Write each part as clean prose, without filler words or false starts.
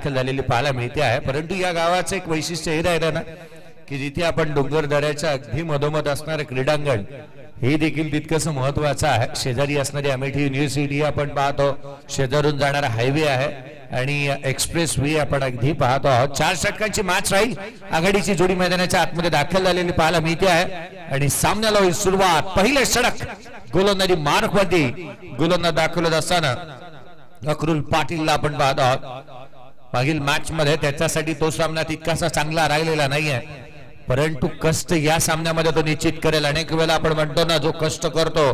दाखल झालेली पाहायला मिळते आहे। परंतु या गावाचं एक वैशिष्ट्य हे राहिलं ना की जिथे आपण डोंगरदऱ्याच्या अगदी मधोमध असणारे क्रीडांगण हे देखील तितकंच महत्वाचं आहे। शेजारी असणारी अमेठी युनिव्हर्सिटी आपण पाहतो, शेजारून जाणारा हायवे आहे आणि एक्सप्रेस वे आपण अगदी पाहतो आहोत। 4 षटकांची मॅच राहील। आघाडीची जोडी मैदानाच्या आतमध्ये दाखल झालेली पाहायला मिळते आहे आणि सामन्याला होईल सुरुवात। पहिले षटक गोलंदाजी मार्कवरती गोलंदाज दाखवत असताना अक्रुल पाटीलला आपण पाहतो आहोत। मागील मॅच मध्ये त्याच्यासाठी तो सामना तितकासा चांगला राहिलेला नाहीये, परंतु कष्ट या सामन्यामध्ये तो निश्चित करेल। अनेक वेळा आपण म्हणतो ना जो कष्ट करतो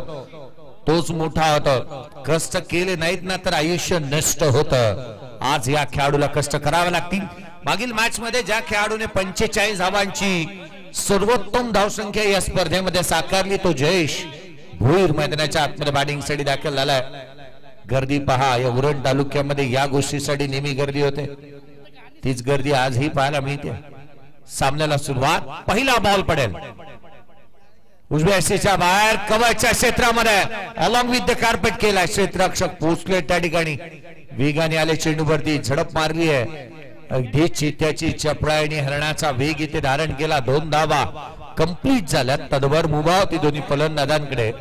तोच मोठा होतो, कष्ट केले नाहीत ना तर आयुष्य नष्ट होतं। आज या खेळाडूला कष्ट करावे लागतील। मागील मॅच मध्ये ज्या खेळाडूने 45 धावांची सर्वोत्तम धावसंख्या या स्पर्धेमध्ये साकारली तो जयेश भोईर मैदानाच्या आतमध्ये बॅटिंग साठी दाखल झालाय। गर्दी पहा, या उरण तालुक्यामध्ये या गोष्टीसाठी नेहमी गर्दी होते, तीच गर्दी आजही पाहायला मिळते। सामन्याला सुरुवात, पहिला बॉल पडेल उजव्या सीच्या बाहेर कव्हरच्या क्षेत्रामध्ये अलॉंग विथ द कार्पेट केला। क्षेत्ररक्षक पोहोचले त्या ठिकाणी, वेगाने आले, चेंडूवरती झडप मारली आहे, अगदी चित्त्याची चपळाई हरणाचा वेग इथे धारण केला। 2 धावा कंप्लीट झाल्या, तदवर मुभा होती दोन्ही फलंदाजांकडे।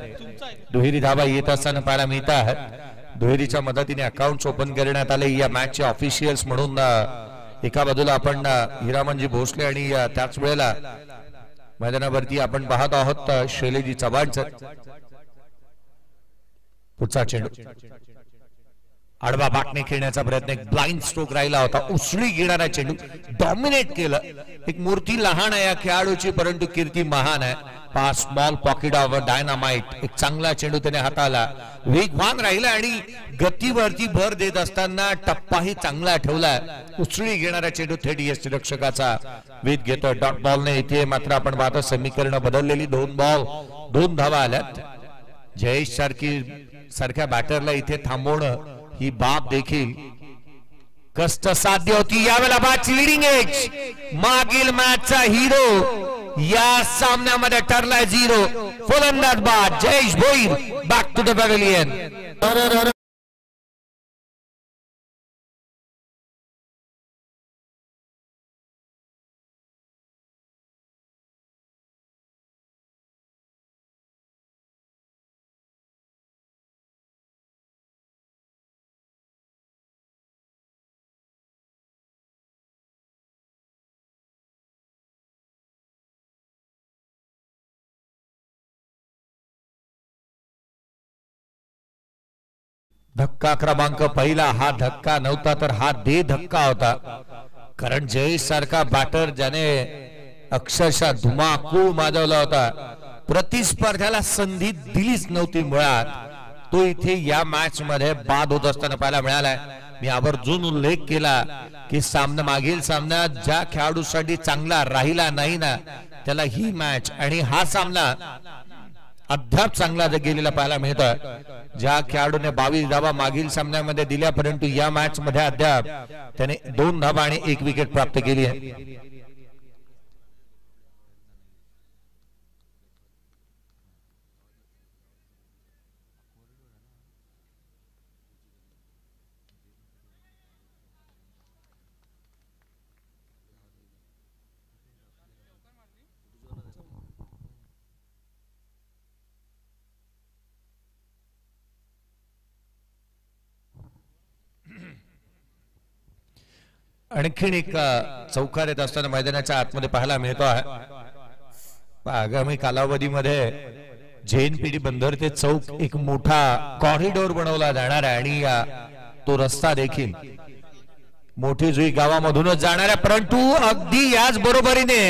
दुहेरी धावा येत असताना पाहायला मिळत आहेत। दुहेरीच्या मदतीने अकाउंट ओपन करण्यात आले। या मॅचचे ऑफिशियल्स म्हणून एका बाजूला आपण हिरामनजी भोसले आणि त्याच वेळेला मैदानावरती आपण पाहत आहोत शैलेजी चव्हाणचं। पुढचा चेंडू आडवा बाटणे खेळण्याचा प्रयत्न, एक ब्लाइंड स्ट्रोक राहिला होता, उसळी घेणारा चेंडू डॉमिनेट केलं। एक मूर्ती लहान आहे या खेळाडूची, परंतु कीर्ती महान आहे। पास स्मॉल पॉकेट ऑफ डायनामाइट, एक चांगला चेंडू त्याने हाताला, वेगवान राहिला आणि गतीवरती भर देत असताना टप्पाही चांगला ठेवला। उसळी घेणारा चेंडू थेट यष्टिरक्षकाचा वेध घेतो। डॉट बॉलने इथे मात्र आपण पाहतो समीकरण बदललेली, 2 बॉल 2 धावा आल्यात। जयेश सारख्या बॅटरला इथे थांबवणं ही बाब देखील कष्ट साध्य होती। यावेळेला बाद लीडिंग एज, मागील मॅचचा हिरो या सामन्यामध्ये ठरलाय 0। फलंदाज बाद Jayesh Bhoir, back to the pavilion. धक्का क्रमांक पहिला, हा धक्का नव्हता तर हा दे धक्का होता, कारण जयेश सारखा बॅटर ज्याने अक्षरशः धुमाकूळ माजवला होता, प्रतिस्पर्ध्याला संधी दिलीच नव्हती मुळात, तो इथे या मॅच मध्ये बाद होत असताना पाहायला मिळालाय। मी आवर्जून उल्लेख केला की मागील सामन्यात ज्या खेळाडूसाठी चांगला राहिला नाही ना त्याला ही मॅच आणि हा सामना अद्याप चांगला गेलेला पाहायला मिळतोय। ज्या खेळाडूने 22 धावा मागील सामन्यामध्ये दिल्या, परंतु या मॅच मध्ये अद्याप त्याने 2 धावा आणि 1 विकेट प्राप्त केली आहे। आणखीन एक चौकार येत असताना मैदानाच्या आतमध्ये पाहायला मिळतो आहे। आगामी कालावधीमध्ये JNPT बंदर ते चौक एक मोठा कॉरिडॉर बनवला जाणार आहे आणि तो रस्ता देखील मोठी जुई गावामधूनच जाणार आहे। परंतु अगदी याच बरोबरीने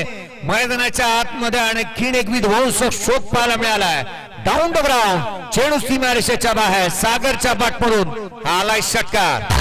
मैदानाच्या आतमध्ये आणखीन एक विध्वंसक शोध पाहायला मिळाला आहे। डाऊन द ग्राउंड, चेंडू सीमारेषेच्या बाहेर, सागरच्या पाठमधून आलाय षटकार।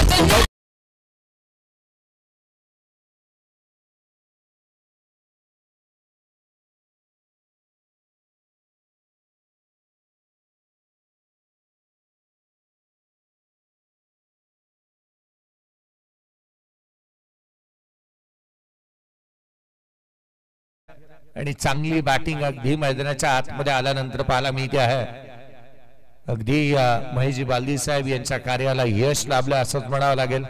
आणि चांगली बॅटिंग अगदी मैदानाच्या आतमध्ये आल्यानंतर पाहायला मिळते आहे। अगदी महेशजी बालदी साहेब यांच्या कार्याला यश लाभलं असंच म्हणावं लागेल।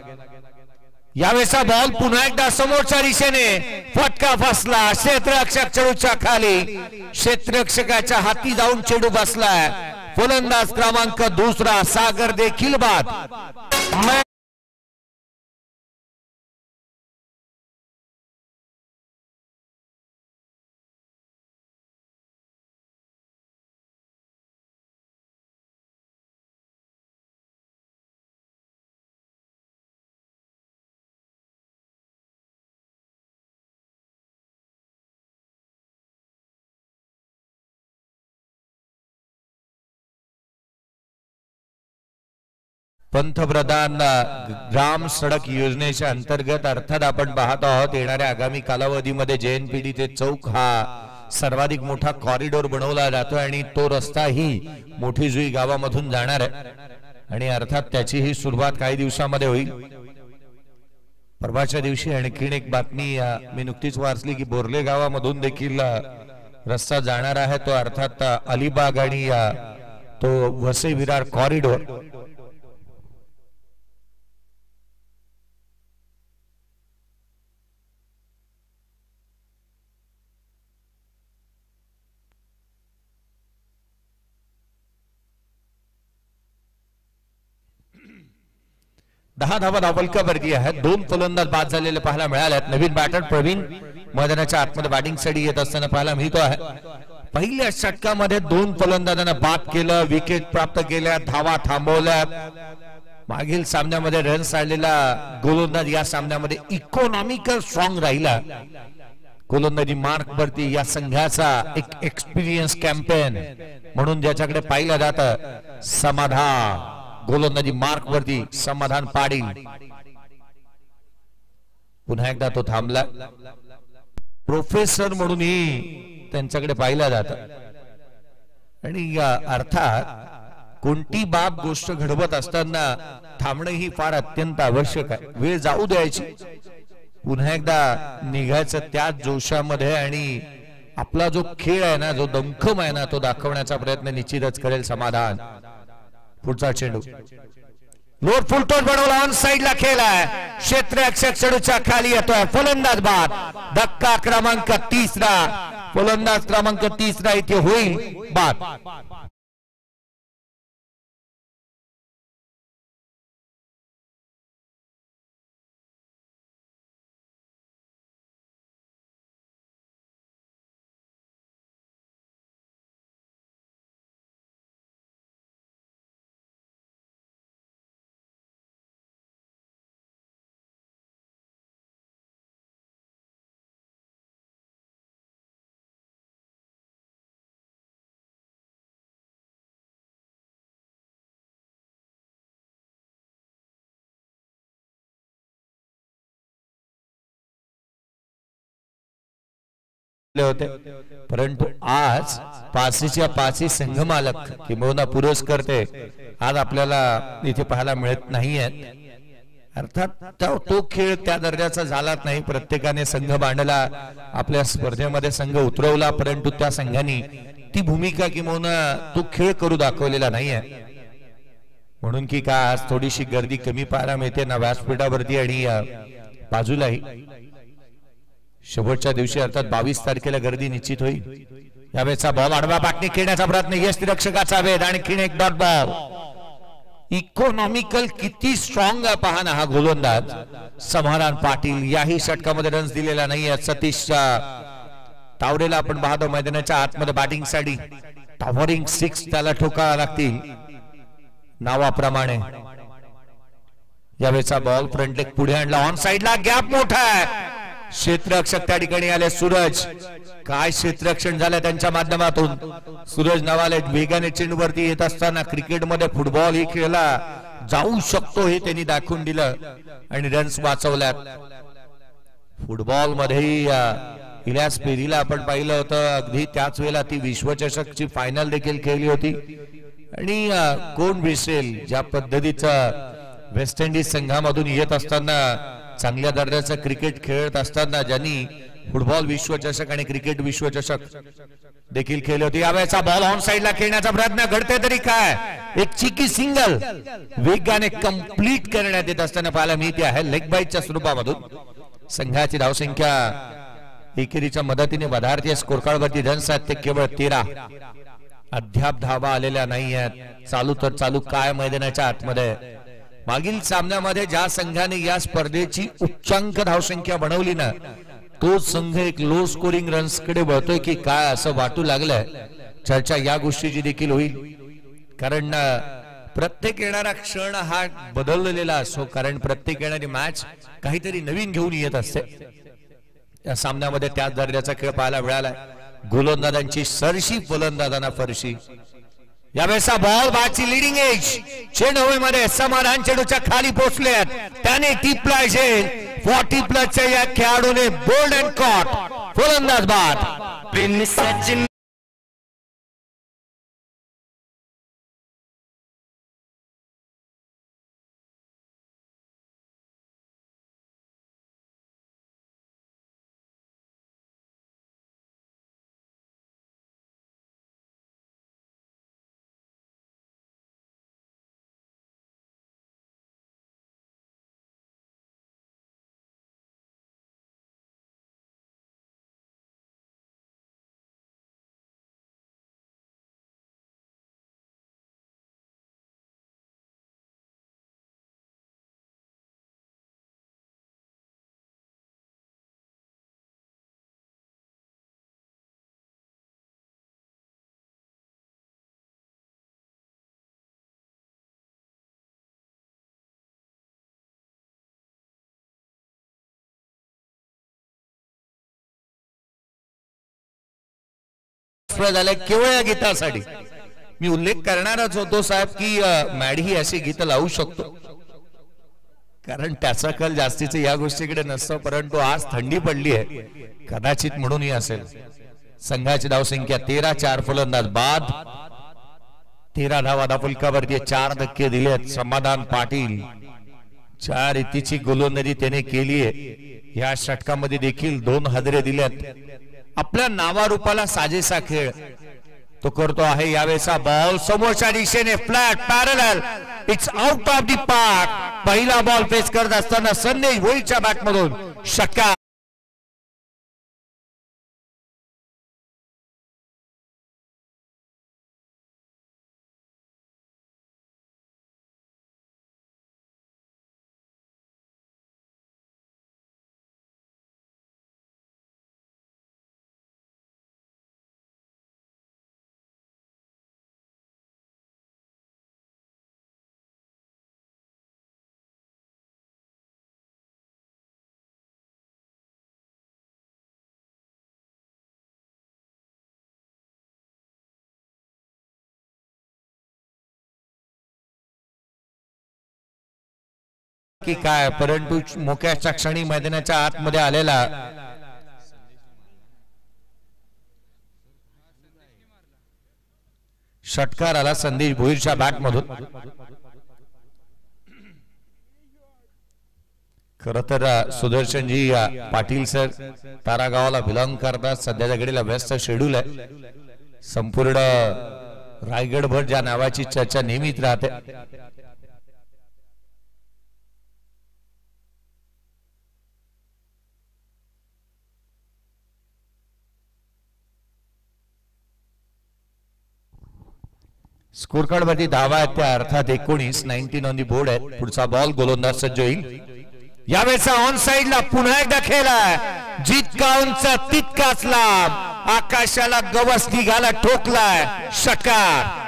यावेळेचा बॉल पुन्हा एकदा समोरच्या दिशेने फटका फसला, क्षेत्ररक्षक चेंडूच्या खाली, क्षेत्ररक्षकाच्या हाती जाऊन चेंडू बसलाय. फलंदाज क्रमांक दुसरा सागर देखील बाद. पंतप्रधान ग्राम सडक योजनेच्या अंतर्गत अर्थात आपण पाहत आहोत येणाऱ्या आगामी कालावधीमध्ये JNPT ते चौक हा सर्वाधिक मोठा कॉरिडॉर बनवला जातोय आणि तो रस्ता ही मोठी जुई गावामधून जाणार आहे आणि अर्थात त्याची ही सुरुवात काही दिवसांमध्ये होईल. परवाच्या दिवशी आणखीन एक बातमी मी नुकतीच वाचली की बोर्ले गावामधून देखील रस्ता जाणार आहे. तो अर्थात अलिबाग आणि तो वसई विरार कॉरिडॉर. दहा धावा धावफलकावरती आहेत. दोन फलंदाज बाद झालेले पाहायला मिळाले. नवीन बॅटर प्रवीण मैदानाच्या आतमध्ये बॅटिंगसाठी येत असताना पाहायला मिळतो आहे. पहिल्या षटकामध्ये दोन फलंदाजांना बाद केलं, विकेट प्राप्त केल्या, धावा थांबवल्या. मागील सामन्यामध्ये रन्स आलेला गोलंदाज या सामन्यामध्ये इकॉनॉमिकल स्ट्रॉंग राहिला. गोलंदाजी मार्क वरती या संघाचा एक एक्सपिरियन्स कॅम्पेन म्हणून ज्याच्याकडे पाहिलं जातं समाधान. गोलंदाजी मार्क वरती समाधान पाटील. पुन्हा एकदा तो थांबला. प्रोफेसर म्हणूनही त्यांच्याकडे पाहिलं जातं आणि अर्थात कोणती बाब गोष्ट घडवत असताना थांबणं ही फार अत्यंत आवश्यक आहे. वेळ जाऊ द्यायची, पुन्हा एकदा निघायचं त्याच जोशामध्ये आणि आपला जो खेळ आहे ना, जो दमखम आहे ना, तो दाखवण्याचा प्रयत्न निश्चितच करेल समाधान. पुढचा चेंडू लोअर फुल टॉस बनवला, ऑन साइडला खेळलाय, क्षेत्ररक्षक चेंडूच्या खाली येतोय, फलंदाज बाद. धक्का क्रमांक तिसरा, फलंदाज क्रमांक तिसरा इथे होईल बाद. होते परंतु आज पाचीच्या पाची संघमालक किंबहुना पुरस्कर्ते आज आपल्याला इथे पाहायला मिळत नाहीये. अर्थात तो खेळ त्या दर्जाचा झालाच नाही. प्रत्येकाने संघ मांडला, आपल्या स्पर्धेमध्ये संघ उतरवला, परंतु त्या संघाने ती भूमिका किंबहुना तो खेळ करू दाखवलेला नाहीये. म्हणून की का आज थोडीशी गर्दी कमी पाहायला मिळते ना व्यासपीठावरती आणि बाजूलाही. शेवटच्या दिवशी अर्थात 22 तारखेला गर्दी निश्चित होईल. यावेळेचा बॉल आडवा पाठणी खेळण्याचा प्रयत्न, यष्टिरक्षकाचा वेध, आणखीन एक डॉट बॉल. इकॉनॉमिकल किती स्ट्रॉंग आहे पहा ना हा गोलंदाज समाधान पाटील. याही षटकामध्ये रन्स दिलेला नाहीये. सतीशच्या तावरेला आपण पाहतो मैदानाच्या आतमध्ये बॅटिंगसाठी टॉवरिंग 6 त्याला ठोकावा लागतील नावाप्रमाणे. यावेळेचा बॉल फ्रंट लेग पुढे आणला, ऑन साइडला गॅप मोठा आहे. क्षेत्ररक्षक त्या ठिकाणी आले. सूरज, काय क्षेत्ररक्षण झालं त्यांच्या माध्यमातून. सूरज नवाले वेगाने चेंडूवरती येत असताना क्रिकेटमध्ये फुटबॉल ही खेळला जाऊ शकतो हे त्यांनी दाखवून दिलं आणि रन्स वाचवल्यात. फुटबॉल मध्ये इलियास पेरीला आपण पाहिलं होतं, अगदी त्याच वेळेला ती विश्वचषकची फायनल देखील खेळली होती आणि कोण विसरेल ज्या पद्धतीचं वेस्ट इंडिज संघामधून येत असताना चांगल्या दर्जाचं क्रिकेट खेळत असताना ज्यांनी फुटबॉल विश्वचषक आणि क्रिकेट विश्वचषक देखील खेळली होती. यावेळेचा बॉल ऑन साइडला खेळण्याचा प्रयत्न घडते तरी काय, एक चिकी सिंगल वेगाने कंप्लीट करण्यात येत असताना पाहायला मिळते आहे लेग बाईटच्या स्वरूपामधून. संघाची धावसंख्या एकेरीच्या मदतीने भारतीय स्कोर कार्डवरती रन्स आहेत ते केवळ 13. अद्याप धावा आलेल्या नाही आहेत. चालू तर चालू काय मैदानाच्या आतमध्ये. मागील सामन्यामध्ये ज्या संघाने या स्पर्धेची उच्चांक धावसंख्या बनवली ना, तो संघ एक लो स्कोरिंग रन्स कडे वळतोय की काय असं वाटू लागलंय. चर्चा या गोष्टीची देखील होईल, कारण प्रत्येक येणारा क्षण हा बदललेला असतो, कारण प्रत्येक येणारी मॅच काहीतरी नवीन घेऊन येत असते. या सामन्यामध्ये त्याच दर्जाचा खेळ पाहायला मिळाला. गोलंदाजांची सरशी, फलंदाजांना फरशी. यावेळेचा बॉल बाची लिडिंग एज चेंडूमध्ये समाधान चेंडूच्या खाली पोहोचले, त्याने टिपला झेल. 40 प्लसच्या या खेळाडूने बोल्ड अँड कॉट. फलंदाज बाद. केवळ या गीतासाठी मी उल्लेख करणारच होतो साहेब की मॅडी ही अशी गीत लावू शकतो, कारण त्याचा कल जास्तीचे या गोष्टीकडे नसतो. परंतु आज थंडी पडली आहे, कदाचित म्हणूनही असेल. संघाची धावसंख्या 13. 4 फलंदाज बाद. 13 धावा धाफुलकावरती 4 धक्के दिलेत. समाधान पाटील 4 इतीची गोलंदाजी त्याने केली आहे. या षटकामध्ये देखील 2 हादरे दिल्यात. आपल्या नावारूपाला साजेसा खेळ तो करतो आहे. यावेळेचा बॉल समोरच्या दिशेने flat parallel, it's out of the park. पहिला बॉल फेस करत असताना संदेश भोईच्या बॅटमधून षटकार. की काय, परंतु मोक्याच्या क्षणी मैदानाच्या आतमध्ये आलेला षटकार आला संदेश भोईरच्या बॅट मधून. खर तर सुदर्शनजी पाटील सर तारागावाला बिलॉंग करतात. सध्याच्या घडीला व्यस्त शेड्यूल आहे. संपूर्ण रायगडभर ज्या नावाची चर्चा नेहमीच राहते. स्कोर कार्ड वरती धावा आहेत त्या अर्थात 19. 19 ऑन दी बोर्ड आहे. पुढचा बॉल गोलंदाज सज्ज होईल. यावेळेचा ऑन साइडला पुन्हा एकदा खेळ आहे. जितका उंच तितकाच लांब. आकाशाला गवस निघाला ठोकलाय. षटकार.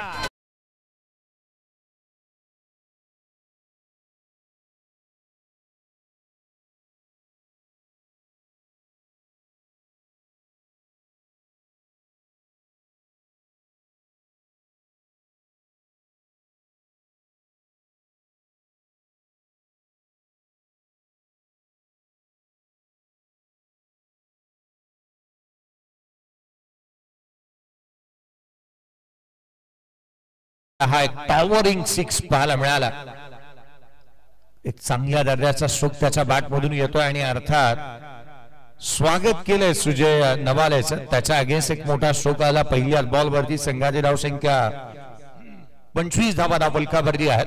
हा एक टॉवरिंग 6 पाहायला मिळाला. एक चांगल्या दर्जाचा स्ट्रोक त्याच्या बॅट मधून येतोय आणि अर्थात स्वागत केलंय सुजय नवालेचं. त्याच्या अगेन्स्ट एक मोठा स्ट्रोक आला. पहिल्या बॉल वरती संघाची धावसंख्या 25 धावा फलकावरती आहेत.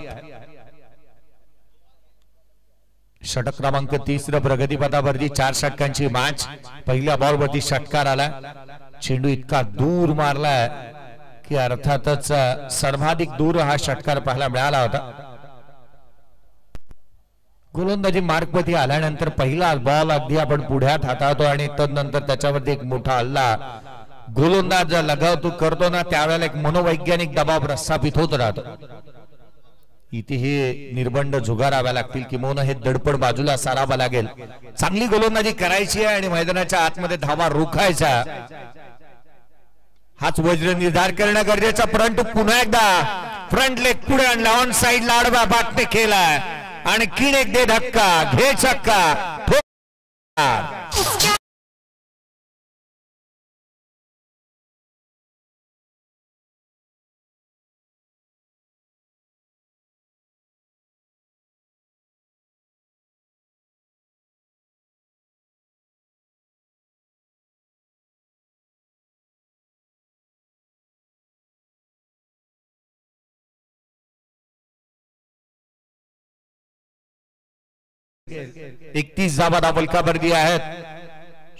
षटक क्रमांक 30 प्रगतीपथावरती 4 षटकांची मॅच. पहिल्या बॉल वरती षटकार आला. चेंडू इतका दूर मारलाय की अर्थातच सर्वाधिक दूर हा षटकार पाहायला मिळाला होता. गोलंदाजी मार्कवरती आल्यानंतर पहिला बॉल अगदी आपण पुढ्यात हाताळतो आणि तदनंतर त्याच्यावरती एक मोठा हल्ला गोलंदाज लगावतो करतो ना, त्यावेळेला एक मनोवैज्ञानिक दबाव प्रस्थापित होत राहतो. इथे हे निर्बंध झुगाराव्या लागतील किंवा हे दडपण बाजूला सारावं लागेल. चांगली गोलंदाजी करायची आहे आणि मैदानाच्या आतमध्ये धावा रोखायचा, हाच वज्र निर्धार करणं गरजेचं. परंतु पुन्हा एकदा फ्रंट लेग पुढे आणला, ऑन साइडला आडवा बाटणे केलाय आणि किण एक दे धक्का, घे छक्का. एकतीस धावा फलकावरती आहेत.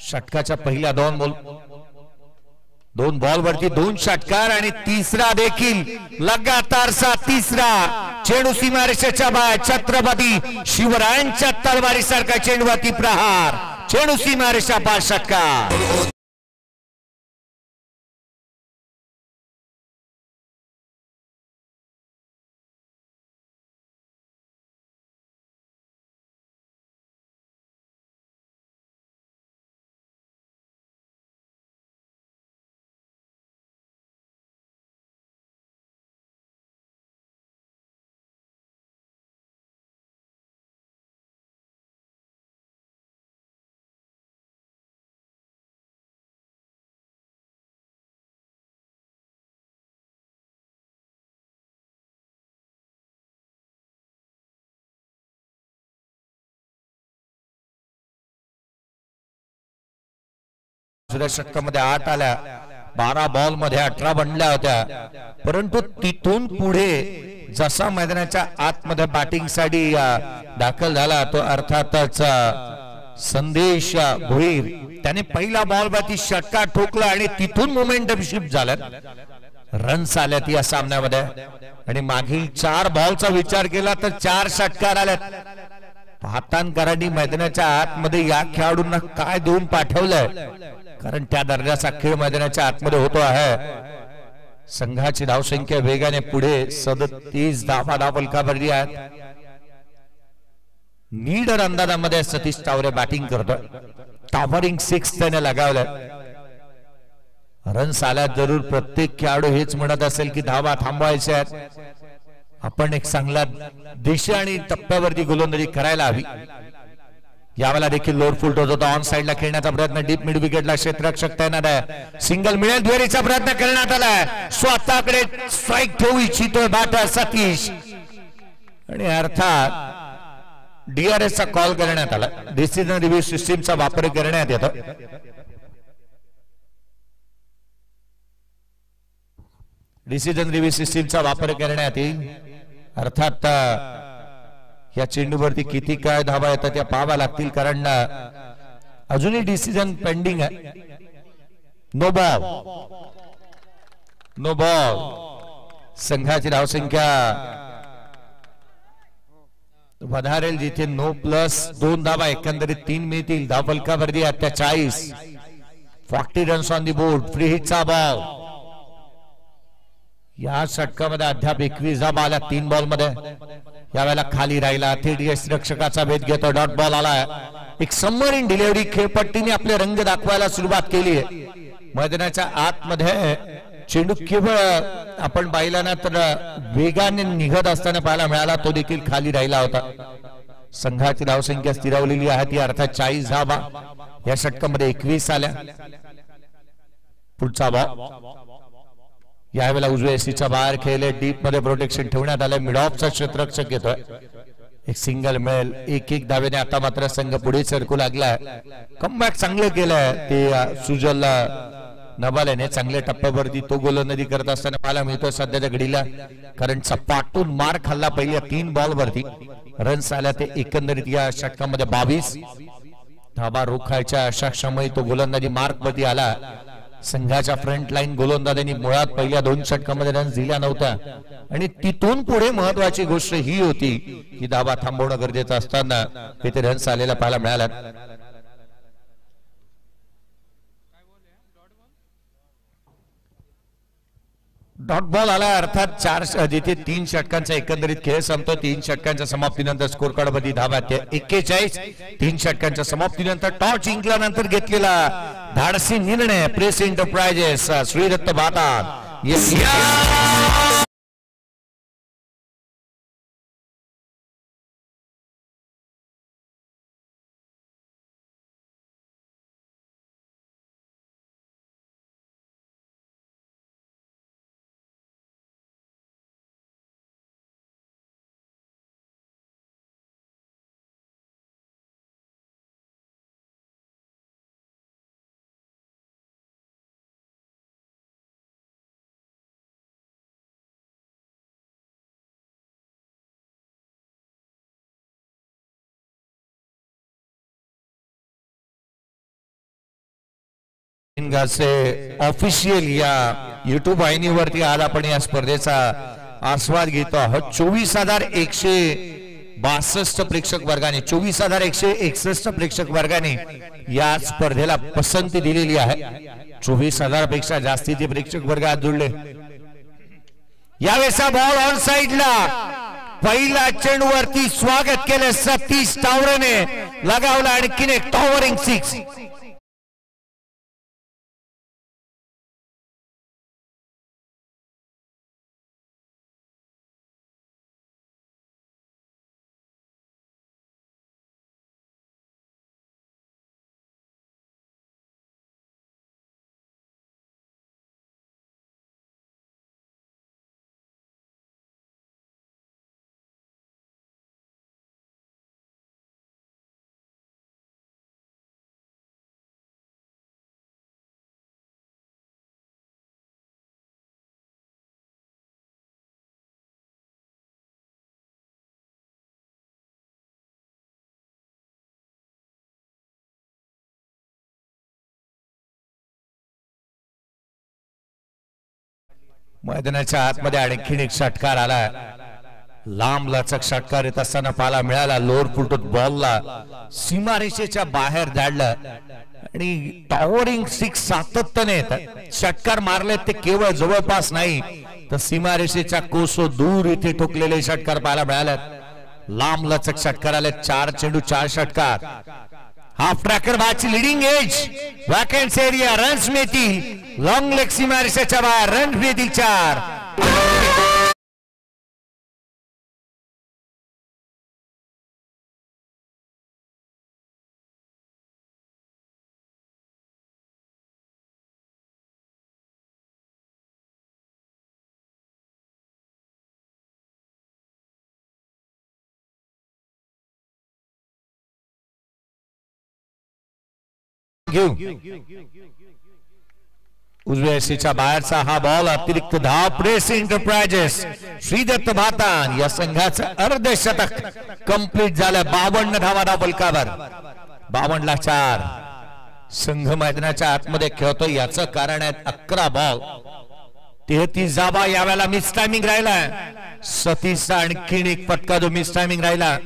षटकाच्या पहिल्या दोन बॉल वरती 2 षटकार आणि तिसरा देखील लगातारचा तिसरा. चेंडू सीमारेषेच्या बाहेर. छत्रपती शिवरायांच्या तलवारीसारखा चेंडूवरती प्रहार. चेंडू सीमारेषा पार. षटकार. षटकामध्ये 8 आल्या. 12 बॉल मध्ये 18 बनल्या होत्या. परंतु तिथून पुढे जसा मैदानाच्या आतमध्ये बॅटिंग साठी दाखल झाला तो अर्थातच संदेश भोईर. त्याने पहिला बॉल वरती षटकार ठोकला आणि तिथून मोमेंटम शिफ्ट झाला. रन्स आल्यात या सामन्यामध्ये आणि मागील 4 बॉलचा विचार केला तर 4 षटकार आल्यात. पाहतांकरांनी मैदानाच्या आतमध्ये या खेळाडूंना काय देऊन पाठवलंय, कारण त्या दर्जाचा खेळ मैदानाच्या आतमध्ये होतो आहे. संघाची धावसंख्या वेगाने पुढे 37 धावा फलकावरती आहेत. नीडर अंदाजामध्ये सतीश तावरे बॅटिंग करतोय. टॉपरिंग 6 त्याने लगावलंय. रन्स आल्यात जरूर. प्रत्येक खेळाडू हेच म्हणत असेल की धावा थांबवायच्या आहेत. आपण एक चांगला दिशा आणि टप्प्यावरती गोलंदाजी करायला हवी. यावेळेला देखील लोअर फुल टॉस होता. ऑन साइडला खेळण्याचा प्रयत्न. डीप मिड विकेटला क्षेत्ररक्षक तैनात आहे. सिंगल मिळेल दुहेरीचा प्रयत्न करण्यात आलाय. स्वतःकडे स्ट्राईक ठेवू इच्छितोय बॅटर सतीश आणि अर्थात DRS चा कॉल करण्यात आला. डिसिजन रिव्ह्यू सिस्टीमचा वापर करण्यात येतो. डिसिजन रिव्ह्यू सिस्टीमचा वापर करण्यात येईल. अर्थात या चेंडूवरती किती काय धावा येतात त्या पाहाव्या लागतील, कारण अजूनही डिसिजन पेंडिंग आहे. No ball. No ball. संघाची धावसंख्या वधारेल जिथे नो प्लस 2 धावा एकंदरीत 3 मिळतील. धाव फलकावरती आता 40. 40 runs on the board. Free हिटचा बॉल. या षटकामध्ये अद्याप 21 धावा आल्या 3 बॉल मध्ये. यावेळेला खाली राहिला. थेट रक्षकाचा भेद घेतो. डॉट बॉल आलाय. एक सबमरीन डिलिव्हरी. खेळपट्टीने आपले रंग दाखवायला सुरुवात केली आहे. मैदानाच्या आतमध्ये चेंडू केवळ आपण पाहिला ना तर वेगाने निघत असताना पाहायला मिळाला. तो देखील खाली राहिला होता. संघाची धावसंख्या स्थिरावलेली आहे ती अर्थात 40 धावा. या षटकामध्ये 21 आल्या. पुढचा बॉल. यावेळेला उजव्या एसीच्या बाहेर खेळले. डीप मध्ये प्रोटेक्शन ठेवण्यात आलं. मिड ऑफचा क्षेत्ररक्षक येतोय. एक सिंगल मिळेल. एक धावेने आता मात्र संघ पुढे सरकू लागला. कमबॅक चांगलं केलंय ते सुजलला नबाल्याने चांगल्या टप्प्यावरती तो गोलंदाजी करत असताना पाहायला मिळतोय सध्याच्या घडीला. कारण सपाटून मार खाल्ला पहिल्या 3 बॉल वरती. रन्स आल्या ते एकंदरीत या षटकामध्ये 22 धाबा रोखायच्या अशाक्षमय तो गोलंदाजी मार्क वरती आला. संघाच्या फ्रंट लाईन गोलंदाजांनी मुळात पहिल्या 2 षटकामध्ये रन्स दिल्या नव्हत्या आणि तिथून पुढे महत्वाची गोष्ट ही होती की धाबा थांबवणं गरजेचं असताना तिथे रन्स आलेला पाहायला मिळाला. डॉट बॉल आला अर्थात 4 जिथे 3 षटकांचा एकंदरीत खेळ संपतो. 3 षटकांच्या समाप्तीनंतर स्कोर कार्ड मध्ये धावा 41. 3 षटकांच्या समाप्तीनंतर टॉस जिंकल्यानंतर घेतलेला धाडसी निर्णय प्रेस एंटरप्राइजेस श्रीदत्त भातान ऑफिशियल या युट्यूब वाहिनीवरती आज आपण या स्पर्धेचा आस्वाद घेतो आहोत. 24,162 प्रेक्षक वर्गाने 24,161 प्रेक्षक वर्गाने या स्पर्धेला पसंती दिलेली आहे. 24,000 पेक्षा जास्तीचे प्रेक्षक वर्ग आज जुळले. यावेळेचा बॉल ऑन साइडला पहिला चेंडूवरती स्वागत केलं सतीश तावरेने लगावला आणखीन एक टॉवरिंग 6. मैदानाच्या आतमध्ये आणखीन एक षटकार आला. लांब लचक षटकार येत असताना पाहायला मिळाला. लोअर फुटत बॉलला सीमारेषेच्या बाहेर धाडलं आणि टॉवरिंग 6 सातत्याने षटकार मारले. ते केवळ जवळपास नाही तर सीमारेषेच्या कोसो दूर इथे ठोकलेले षटकार पाहायला मिळाले. लांब लचक षटकार आले. 4 चेंडू 4 षटकार. हाफ ट्रॅकर बाची लीडिंग एज वॅकन्स एरिया रन्स मिळतील. लॉंग लेग सीमारेषेच्या बाहेर रन मिळतील 4. उजव्या सीच्या बाहेरचा हा बॉल अतिरिक्त धाव प्रेस एंटरप्राइजेस श्रीदत्त भातान या संघाचं अर्धशतक कंप्लीट झालं. 52 धावा फलकावर 52 ला 4. संघ मैदानाच्या आतमध्ये खेळतो याचं कारण आहे 11 बॉल 33 धावा. यावेळेला मिस टायमिंग राहिला. सतीशचा आणखीन एक फटका जो मिस टायमिंग राहिला.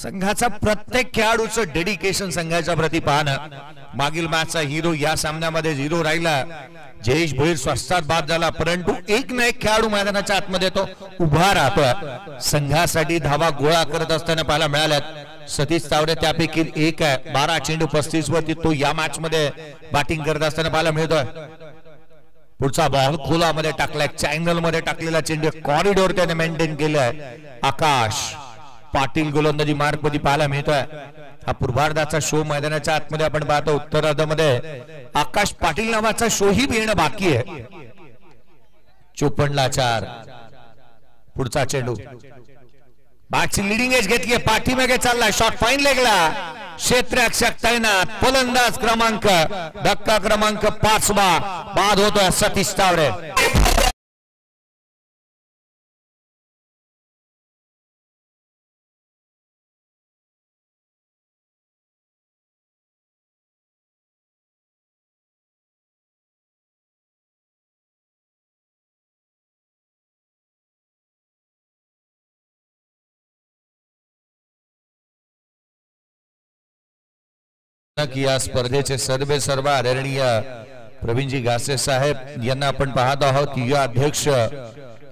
संघाचा प्रत्येक खेळाडूचं डेडिकेशन संघाच्या प्रती पाहणं. मागील मॅचचा हिरो या सामन्यामध्ये 0 राहिला. जयेश भोईर स्वस्तात बाद झाला परंतु एक ना एक खेळाडू मैदानाच्या आतमध्ये तो उभा राहतो. संघासाठी धावा गोळा करत असताना पाहायला मिळाल्यात. सतीश तावरे त्यापैकी एक आहे. 12 चेंडू 35 वरती तो या मॅच मध्ये बॅटिंग करत असताना पाहायला मिळतोय. पुढचा बॉल खोलामध्ये टाकलाय. चॅनल मध्ये टाकलेला चेंडू कॉरिडोर त्याने मेंटेन केलाय. आकाश पाटील गोलंदाजी मार्क मध्ये पाहायला मिळतोय. हा पूर्वार्धाचा शो मैदानाच्या आतमध्ये आपण पाहतो. उत्तरार्धामध्ये आकाश पाटील नावाचा शो ही येणं बाकी आहे. 54 ला 4. पुढचा चेंडू बागची लिडिंग एज घेतली, पाठीमागे चालला, शॉट फाईन लेगला, क्षेत्ररक्षक तैनात, फलंदाज क्रमांक धक्का क्रमांक 5 बाद होतोय सतीश तावडे. या स्पर्धेचे सर्वे सर्व आदरणीय प्रवीणजी घासे साहेब यांना आपण पाहत आहोत. युवा अध्यक्ष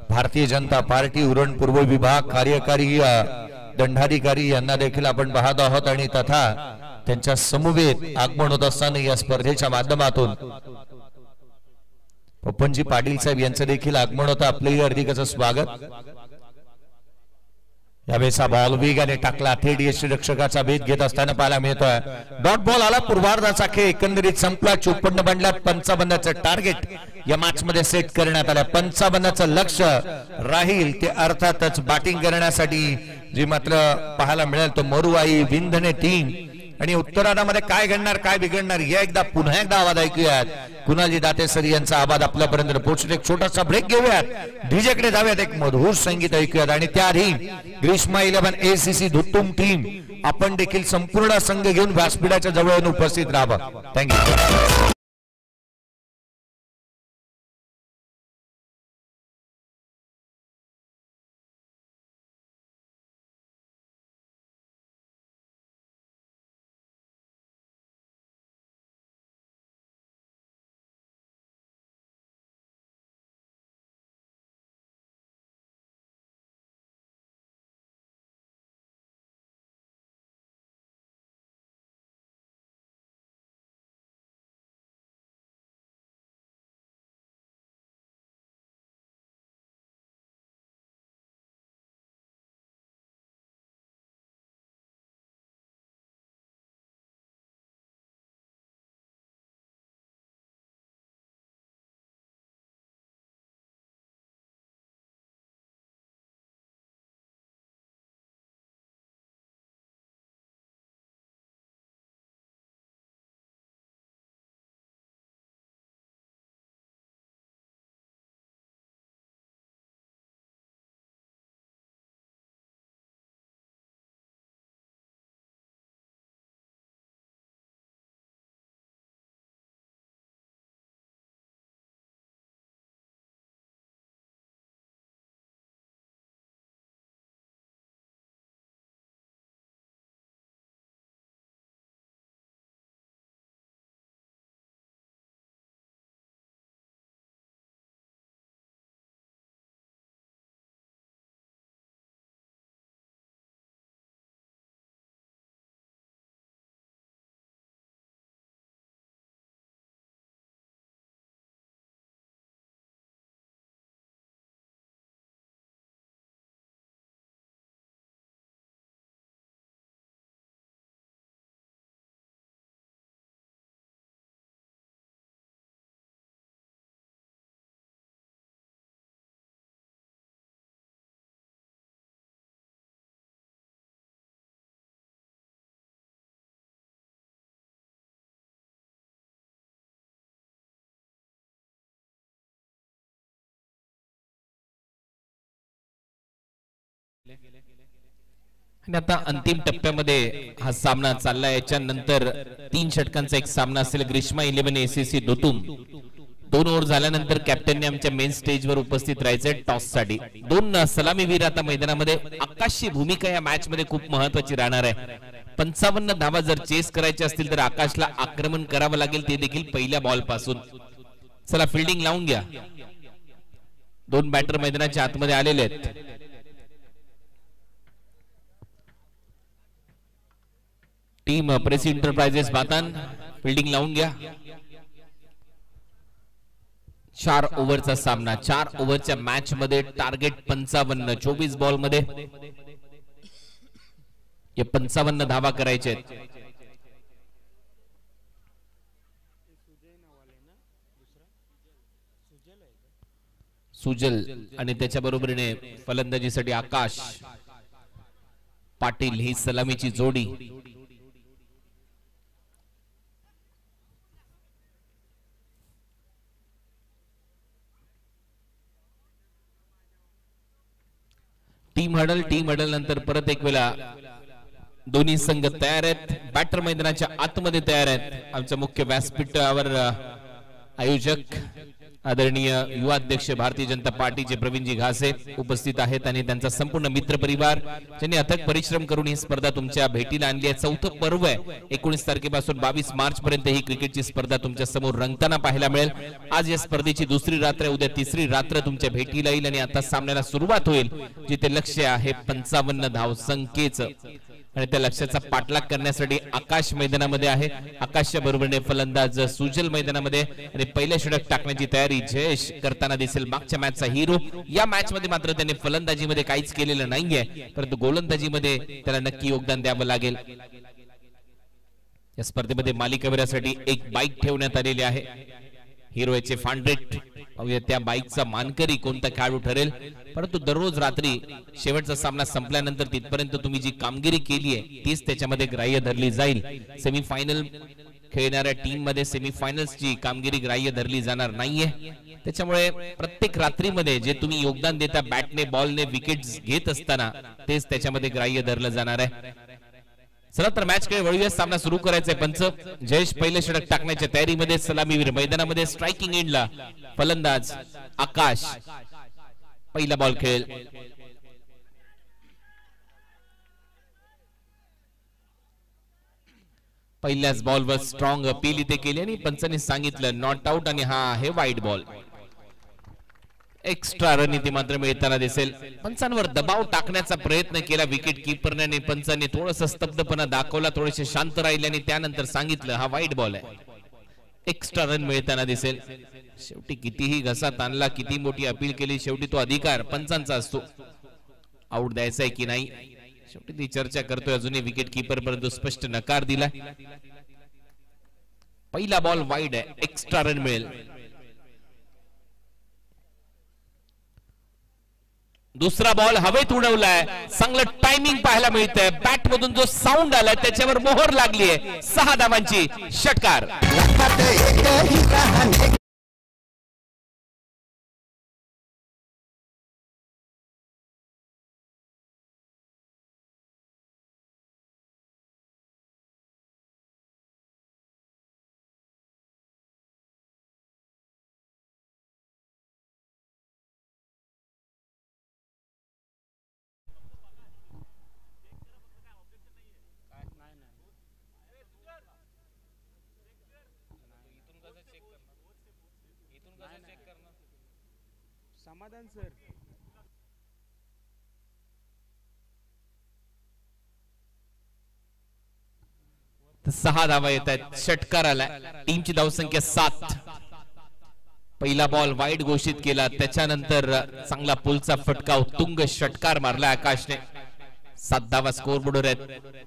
भारतीय जनता पार्टी उरण पूर्व विभाग कार्यकारी दंडाधिकारी यांना देखील आपण पाहत आहोत आणि तथा त्यांच्या समवेत आगमन होत असताना या स्पर्धेच्या माध्यमातून पप्पनजी पाटील साहेब यांचं देखील आगमन होतं. आपलंही हार्दिक स्वागत. यावेळेचा बॉल वेगाने टाकला, थेट यष्टीरक्षकाचा भेद घेत असताना पाहायला मिळतोय. डॉट बॉल आला, पूर्वार्धाचा खेळ एकंदरीत संपला. 54 बंडलात 55चं टार्गेट या मॅच मध्ये सेट करण्यात आलं. 55चं लक्ष राहील ते अर्थातच बॅटिंग करण्यासाठी जी मात्र पाहायला मिळेल तो मरुवाई विंधने टीम. आणि उत्तरार्धामध्ये काय घडणार काय बिघडणार या एकदा पुन्हा एकदा आवाज ऐकूयात. कुणालजी दाते सर यांचा आवाज आपल्यापर्यंत पोहोचतो. एक छोटासा ब्रेक घेऊयात, डीजेकडे जाऊयात, एक मधुर संगीत ऐकूयात आणि त्याआधी ग्रीष्मा 11 ACC धुत्तुम टीम आपण देखील संपूर्ण संघ घेऊन व्यासपीठाच्या जवळ उपस्थित राहा. थँक्यू. आणि आता अंतिम टप्प्यामध्ये हा सामना चालला. याच्यानंतर 3 षटकांचा एक सामना असेल. ग्रीष्मा 11 ACC धुत्तुम. 2 ओव्हर झाल्यानंतर कॅप्टनने आमच्या मेन स्टेजवर उपस्थित राहायचंय टॉस साठी. 2 सलामीवीर आता मैदानामध्ये. आकाशची भूमिका या मॅच मध्ये खूप महत्वाची राहणार आहे. 55 धावा जर चेस करायचे असतील तर आकाशला आक्रमण करावं लागेल, ते देखील पहिल्या बॉल पासून. चला फिल्डिंग लावून घ्या. 2 बॅटर मैदानाच्या आतमध्ये आलेले आहेत. टीम प्रेस एंटरप्राइजेस बातान फिल्डिंग लावून घ्या. 4 ओव्हरचा सामना. 4 ओव्हरच्या मॅच मध्ये टार्गेट 55. 24 बॉल मध्ये या 55 धावा करायचे आहेत. सुजल आणि त्याच्या बरोबरीने फलंदाजीसाठी आकाश. पाटील ही सलामीची जोडी. टीम हडल नंतर परत एक वेळा दोन्ही संघ तयार आहेत. बॅटर मैदानाच्या आतमध्ये तयार आहेत. आमच्या मुख्य व्यासपीठावर आयोजक आदरणीय युवा अध्यक्ष भारतीय जनता पार्टीचे प्रवीणजी घासे उपस्थित आहेत आणि त्यांचा संपूर्ण मित्र परिवार ज्यांनी अथक परिश्रम करून ही स्पर्धा तुमच्या भेटीला आणली आहे. चौथं पर्व आहे. 19 तारखेपासून 22 मार्च पर्यंत ही क्रिकेटची स्पर्धा तुमच्या समोर रंगताना पाहायला मिळेल. आज या स्पर्धेची दुसरी रात्र, उद्या तिसरी रात्र तुमच्या भेटीला येईल आणि आता सामन्याला सुरुवात होईल, जिथे लक्ष्य आहे 55 धावसंख्येचं आणि त्या लक्ष्याचा पाठलाग करण्यासाठी आकाश मैदानामध्ये आहे. आकाशच्या बरोबरीने फलंदाज सुजल मैदानामध्ये आणि पहिल्या षटक टाकण्याची तयारी जयेश करताना दिसेल. मागच्या मॅचचा हिरो. या मॅच मध्ये मात्र त्याने फलंदाजीमध्ये काहीच केलेलं नाहीये, परंतु गोलंदाजीमध्ये त्याला नक्की योगदान द्यावं लागेल. या स्पर्धेमध्ये मालिकावीरासाठी एक बाईक ठेवण्यात आलेली आहे. हिरोचे फांड्रेट त्या बाईकचा मानकरी कोणता खेळाडू ठरेल, परंतु दररोज रात्री शेवटचा सामना संपल्यानंतर तिथपर्यंत तुम्ही जी कामगिरी केली आहे तीच त्याच्यामध्ये ग्राह्य धरली जाईल. सेमीफायनल खेळणाऱ्या टीम मध्ये सेमीफायनल्सची कामगिरी ग्राह्य धरली जाणार नाहीये. त्याच्यामुळे प्रत्येक रात्रीमध्ये जे तुम्ही योगदान देता बॅटने बॉलने विकेट्स घेत असताना तेच त्याच्यामध्ये ग्राह्य धरलं जाणार आहे. चला तर मॅच कडे वळूया. सामना सुरू करायचा आहे. पंच जयेश पहिले षटक टाकण्याच्या तयारीमध्ये. सलामीवीर मैदानामध्ये. स्ट्रायकिंग एंडला फलंदाज आकाश पहिला बॉल खेळेल. पहिल्याच बॉलवर स्ट्रॉंग अपील इथे केली आणि पंचांनी सांगितलं नॉट आउट आणि हा आहे वाईड बॉल. एक्स्ट्रा रन इथे मात्र मिळताना दिसेल. पंचांवर दबाव टाकण्याचा प्रयत्न केला विकेट कीपरने आणि पंचांनी थोडासा स्तब्धपणा दाखवला, थोडेसे शांत राहिले आणि त्यानंतर सांगितलं हा वाईड बॉल आहे. एक्स्ट्रा रन मिळताना दिसेल. शेवटी कितीही घसा ताणला, किती मोठी अपील केली, शेवटी तो अधिकार पंचांचा असतो आउट द्यायचा आहे की नाही. शेवटी ती चर्चा करतोय अजूनही विकेट कीपर, परंतु स्पष्ट नकार दिला. पहिला बॉल वाईड आहे. एक्स्ट्रा रन मिळेल. दुसरा बॉल हवेत उडवलाय. चांगलं टायमिंग पाहायला मिळतंय. बॅट मधून जो साऊंड आलाय त्याच्यावर मोहर लागली आहे. 6 धावांची षटकार. समाधान सर. तर 6 धावा येत आहेत. षटकार आलाय. टीमची धावसंख्या 7. पहिला बॉल वाईड घोषित केला, त्याच्यानंतर चांगला पुलचा फटका उत्तुंग षटकार मारला आकाशने. 7 धावा स्कोर बोर्डवर आहेत.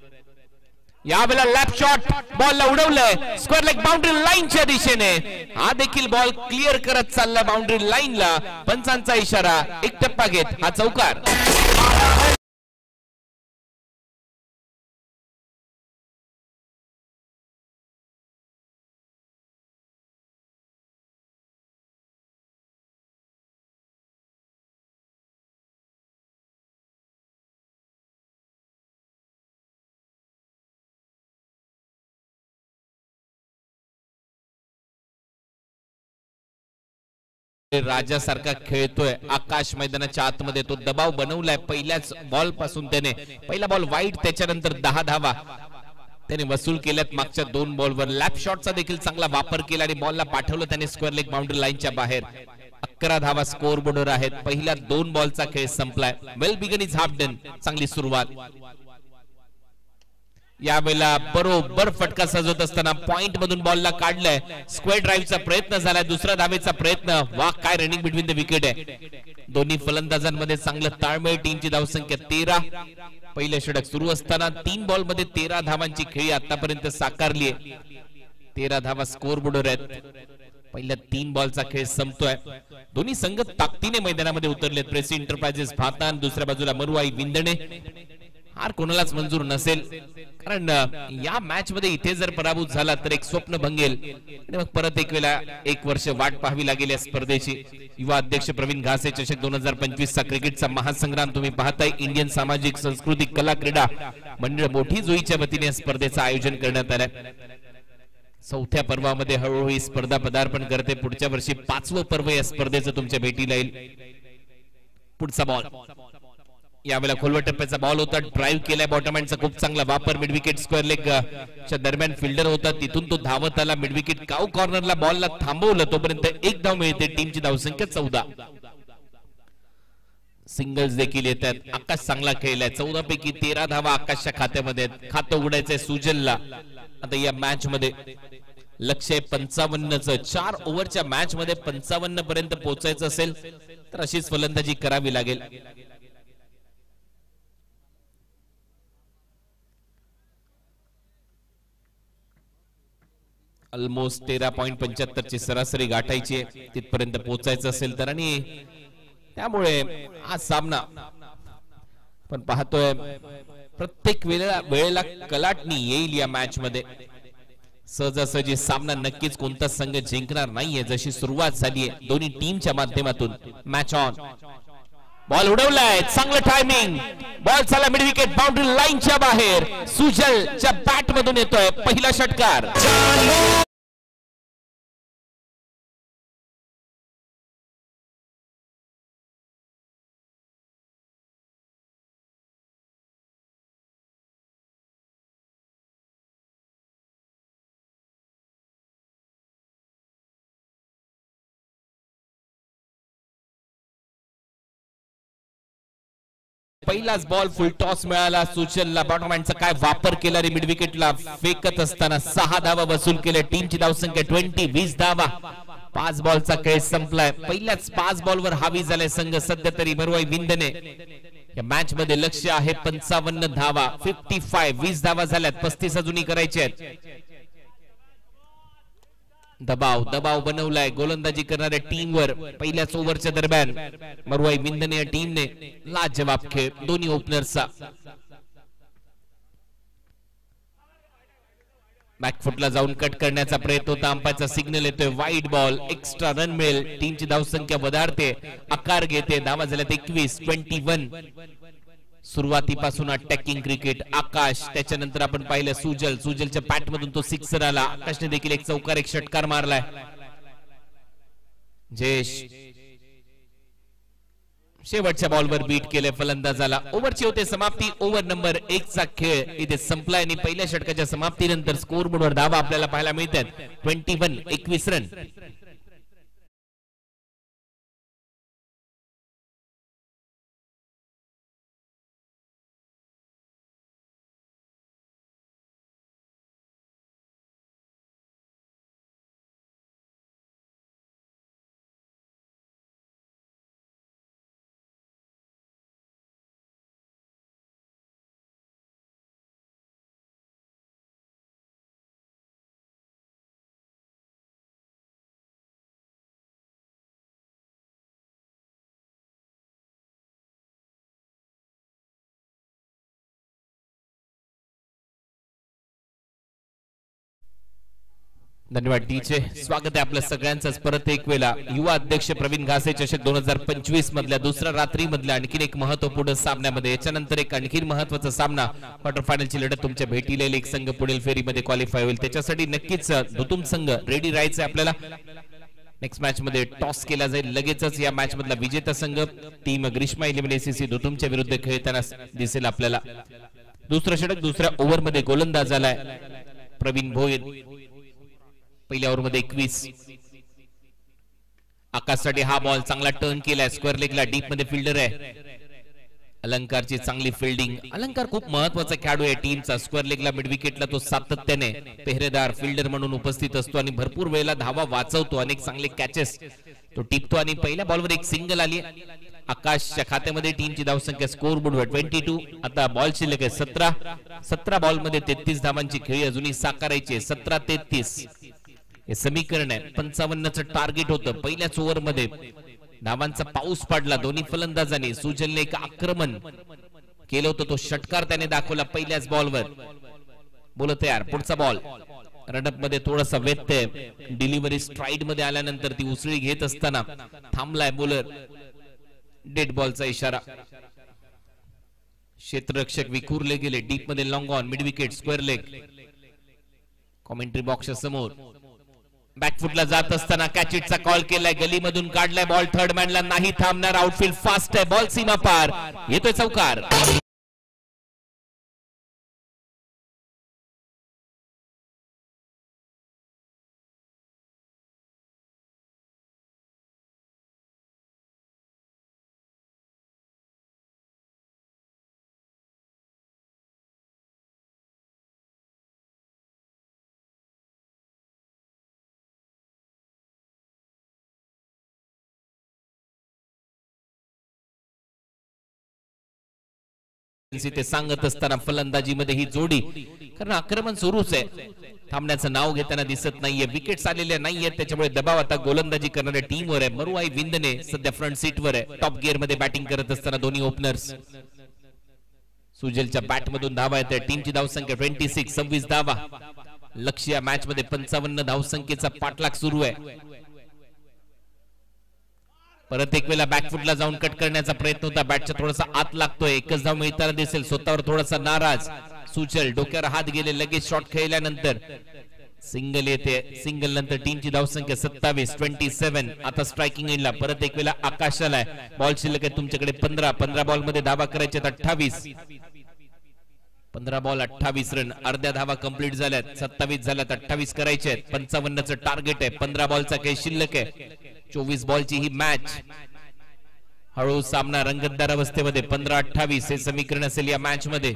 यावेळेला लॅप शॉट बॉलला उडवलंय स्क्वेअर लेग बाउंड्री लाईनच्या दिशेने. हा देखील बॉल क्लिअर करत चालला बाउंड्री लाईनला. पंचांचा इशारा. एक टप्पा घेत हा चौकार. राजासारखा खेळतोय आकाश मैदानाच्या आतमध्ये. तो दबाव बनवलाय पहिल्याच बॉल पासून. त्याने पहिला बॉल वाईट, त्याच्यानंतर 10 धावा त्याने वसूल केल्यात मागच्या 2 बॉलवर. लॅप शॉटचा देखील चांगला वापर केला आणि बॉलला पाठवलं त्याने स्क्वेअर लेग बाउंड्री लाईनच्या बाहेर. 11 धावा स्कोर बोर्डवर आहेत. पहिल्या 2 बॉलचा खेळ संपलाय. Well begun is half done. चांगली सुरुवात. यावेळेला बरोबर फटका सजवत असताना पॉइंट मधून बॉलला काढलाय. स्क्वेअर ड्राईव्हचा प्रयत्न झालाय. दुसरा धावेचा प्रयत्न. वा काय रनिंग बिटवीन द विकेट आहे. दोन्ही फलंदाजांमध्ये चांगलं ताळमेळ. टीमची धावसंख्या 13. पहिलं षटक सुरू असताना 3 बॉल मध्ये 13 धावांची खेळी आतापर्यंत साकारली आहे. 13 धावा स्कोर बोर्डवर आहेत. पहिल्या 3 बॉलचा खेळ संपतोय. दोन्ही संघ ताकदीने मैदानामध्ये उतरलेत. प्रेसी एंटरप्राइजेस भातान, दुसऱ्या बाजूला मरुआई विंदणे. हार कोणालाच मंजूर नसेल, कारण या मॅच मध्ये इथे जर पराभूत झाला तर एक स्वप्न भंगेल आणि मग परत एक वेळा 1 वर्ष वाट पाहावी लागेल या स्पर्धेची. युवा अध्यक्ष प्रवीण घासे चषक 2025 चा क्रिकेटचा महासंग्राम तुम्ही पाहताय. इंडियन सामाजिक सांस्कृतिक कला क्रीडा मंडळ मोठी जोईच्या वतीने स्पर्धेचं आयोजन करण्यात आलंय. 4थ्या पर्वामध्ये हळूहळू ही स्पर्धा पदार्पण करते. पुढच्या वर्षी 5वं पर्व या स्पर्धेचं तुमच्या भेटीला येईल. पुढचा बॉल यावेळेला खोलवर टप्प्याचा बॉल होता. ड्राईव्ह केलाय बॉटम हँडचा खूप चांगला वापर. मिड विकेट स्क्वेअर लेग च्या दरम्यान फिल्डर होता, तिथून तो धावत आला. मिड विकेट काऊ कॉर्नरला बॉलला थांबवलं, तोपर्यंत 1 धाव मिळते. टीमची धावसंख्या 14. सिंगल्स देखील येतात. आकाश चांगला खेळलाय. 14 पैकी 13 धावा आकाशच्या खात्यामध्ये. खातं उघडायचंय सुजलला. आता या मॅच मध्ये लक्ष्य 55चं. 4 ओव्हरच्या मॅच मध्ये 55 पर्यंत पोहोचायचं असेल तर अशीच फलंदाजी करावी लागेल. ऑलमोस्ट 13.75 ची सरासरी गाठायची आहे तिथपर्यंत पोहोचायचं असेल तर. आणि त्यामुळे हा सामना पण पाहतोय प्रत्येक वेळेला कलाटणी येईल या मॅच मध्ये. सहजासहजी सामना नक्कीच कोणता संघ जिंकणार नाहीये. जशी सुरुवात झाली आहे दोन्ही टीमच्या माध्यमातून. Match on. बॉल उडवलाय, चांगलं टायमिंग. बॉल चला मिड विकेट बाउंड्री लाईनच्या बाहेर. सुजलच्या बॅट मधून येतोय पहिला षटकार. पहिलाच बॉल फुल टॉस मिळाला सुजलला. बॉटम हँडचा काय वापर केला रे. मिड विकेटला फेकत असताना 6 धावा वसूल केल्या. टीमची धावसंख्या 20 धावा. 5 बॉलचा खेळ संपलाय. पहिल्याच 5 बॉलवर हावी झालाय संघ सध्या तरी मरुवाई विंदने. या मॅच मध्ये लक्ष्य आहे 55 धावा. 55 20 धावा झाल्यात. 35 अजूनही करायचे आहेत. दबाव बनवलाय गोलंदाजी करणाऱ्या टीमवर. पहिल्याच ओव्हरच्या दरम्यान मरुवाई विंदने या टीमने लाजवाब खेळ दोन्ही ओपनर्सचा. बॅकफुटला जाऊन कट करण्याचा प्रयत्न होता. अंपायरचा सिग्नल येतोय. Wide ball. एक्स्ट्रा रन मिळेल. टीमची धावसंख्या वधारते, आकार घेते. धावा झाल्यात 21. सुरुवातीपासून अटॅकिंग क्रिकेट. आकाश, त्याच्यानंतर आपण पाहिलं सुजलच्या पॅट मधून तो सिक्सर आला. आकाशने देखील एक चौकार एक षटकार मारलाय. जयेश शेवटच्या बॉलवर बीट केले फलंदाजाला. ओव्हरची होते समाप्ती. ओव्हर नंबर 1 चा खेळ इथे संपलाय आणि पहिल्या षटकाच्या समाप्तीनंतर स्कोर बोर्डवर धावा आपल्याला पाहायला मिळतात. 21 रन. धन्यवाद डीचे. स्वागत आहे आपल्या सगळ्यांचं परत एक वेळा युवा अध्यक्ष प्रवीण घासे चषक 2025 मधल्या दुसऱ्या रात्री मधल्या आणखीन एक महत्वपूर्ण सामन्यामध्ये. याच्यानंतर एक आणखीन महत्वाचा सामना क्वार्टर फायनलची लढत तुमच्या भेटीला येईल. एक संघ पुढील फेरीमध्ये क्वालिफाय होईल. त्याच्यासाठी नक्कीच दुतुम संघ रेडी राहायचं आपल्याला. नेक्स्ट मॅच मध्ये टॉस केला जाईल. लगेचच या मॅच मधला विजेता संघ टीम ग्रीष्मा 11 एसीसी दुतुमच्या विरुद्ध खेळताना दिसेल आपल्याला. दुसरं षटक दुसऱ्या ओव्हर मध्ये गोलंदाज आलाय प्रवीण भोईर. पहिल्या ओव्हर मध्ये 21. आकाशसाठी हा बॉल चांगला टर्न केलाय. स्क्वेअर लेगला डीप मध्ये फिल्डर आहे. अलंकारची चांगली फिल्डिंग. अलंकार खूप महत्वाचा खेळाडू आहे टीमचा. स्क्वेअर लेगला मिड विकेटला तो सातत्याने पेहरेदार फिल्डर म्हणून उपस्थित असतो आणि भरपूर वेळेला धावा वाचवतो. अनेक चांगले कॅचेस तो टिपतो आणि पहिल्या बॉलवर एक सिंगल आली. आकाशच्या खात्यामध्ये टीमची धावसंख्या स्कोर बोर्डवर 22. आता बॉल शिल्लक आहे 17. 17 बॉल मध्ये 33 धावांची खेळी अजूनही साकारायची. 17-33 हे समीकरण आहे. 55चं टार्गेट होतं. पहिल्याच ओव्हर मध्ये धावांचा पाऊस पडला दोन्ही फलंदाजांनी. सुजलने एक आक्रमण केलं होतं तो षटकार त्याने दाखवला पहिल्याच बॉलवर. बोल तयार, पुढचा बॉल. रनअप मध्ये थोडासा व्यत्यय, डिलिव्हरी स्ट्राइड मध्ये आल्यानंतर ती उसळी घेत असताना थांबलाय बॉलर. डेड बॉलचा इशारा. क्षेत्ररक्षक विखुरले गेले. डीप मध्ये long on, mid wicket, square leg. Commentary बॉक्सच्या समोर बॅकफुटला जात असताना कॅचिटचा कॉल केलाय, गलीमधून काढलाय बॉल. थर्ड मॅनला नाही थांबणार. आउटफील्ड फास्ट आहे, बॉल सीमा पार, येतोय चौकार. ते सांगत असताना फलंदाजीमध्ये ही जोडी, कारण आक्रमण सुरूच आहे, थांबण्याचं नाव घेताना दिसत नाहीये. विकेट्स आलेल्या नाहीयेत, त्याच्यामुळे दबाव आता गोलंदाजी करणाऱ्या टीमवर आहे. मरुआई विंदने सध्या फ्रंट सीटवर आहे. टॉप गिअर मध्ये बॅटिंग करत असताना दोन्ही ओपनर्स. सुजलच्या बॅट मधून धावा येते. टीमची धावसंख्या 26, 26 धावा. लक्ष्य या मॅच मध्ये 55 धावसंख्येचा पाठलाग सुरू आहे. परत एक वेळा बॅकफुटला जाऊन कट करण्याचा प्रयत्न होता. बॅटच्या थोडासा आत लागतोय. एकच धाव मिळताना दिसेल. स्वतःवर थोडासा नाराज सुजल. डोक्यावर हात गेले. लगेच शॉट खेळल्यानंतर सिंगल येते. सिंगल नंतर टीमची धावसंख्या 27, 27. आता स्ट्रायकिंग एंडला परत एक वेळा आकाशाला बॉल शिल्लक आहे तुमच्याकडे 15 बॉल मध्ये धावा करायच्या 28. 15 बॉल 28 रन. अर्ध्या धावा कंप्लीट झाल्यात. 27 झाल्यात, 28 करायचे आहेत. 55चं टार्गेट आहे. 15 बॉलचा काही शिल्लक आहे. 24 बॉलची ही मॅच. हळू सामना रंगतदार अवस्थेमध्ये. 15-28 हे समीकरण असेल या मॅच मध्ये.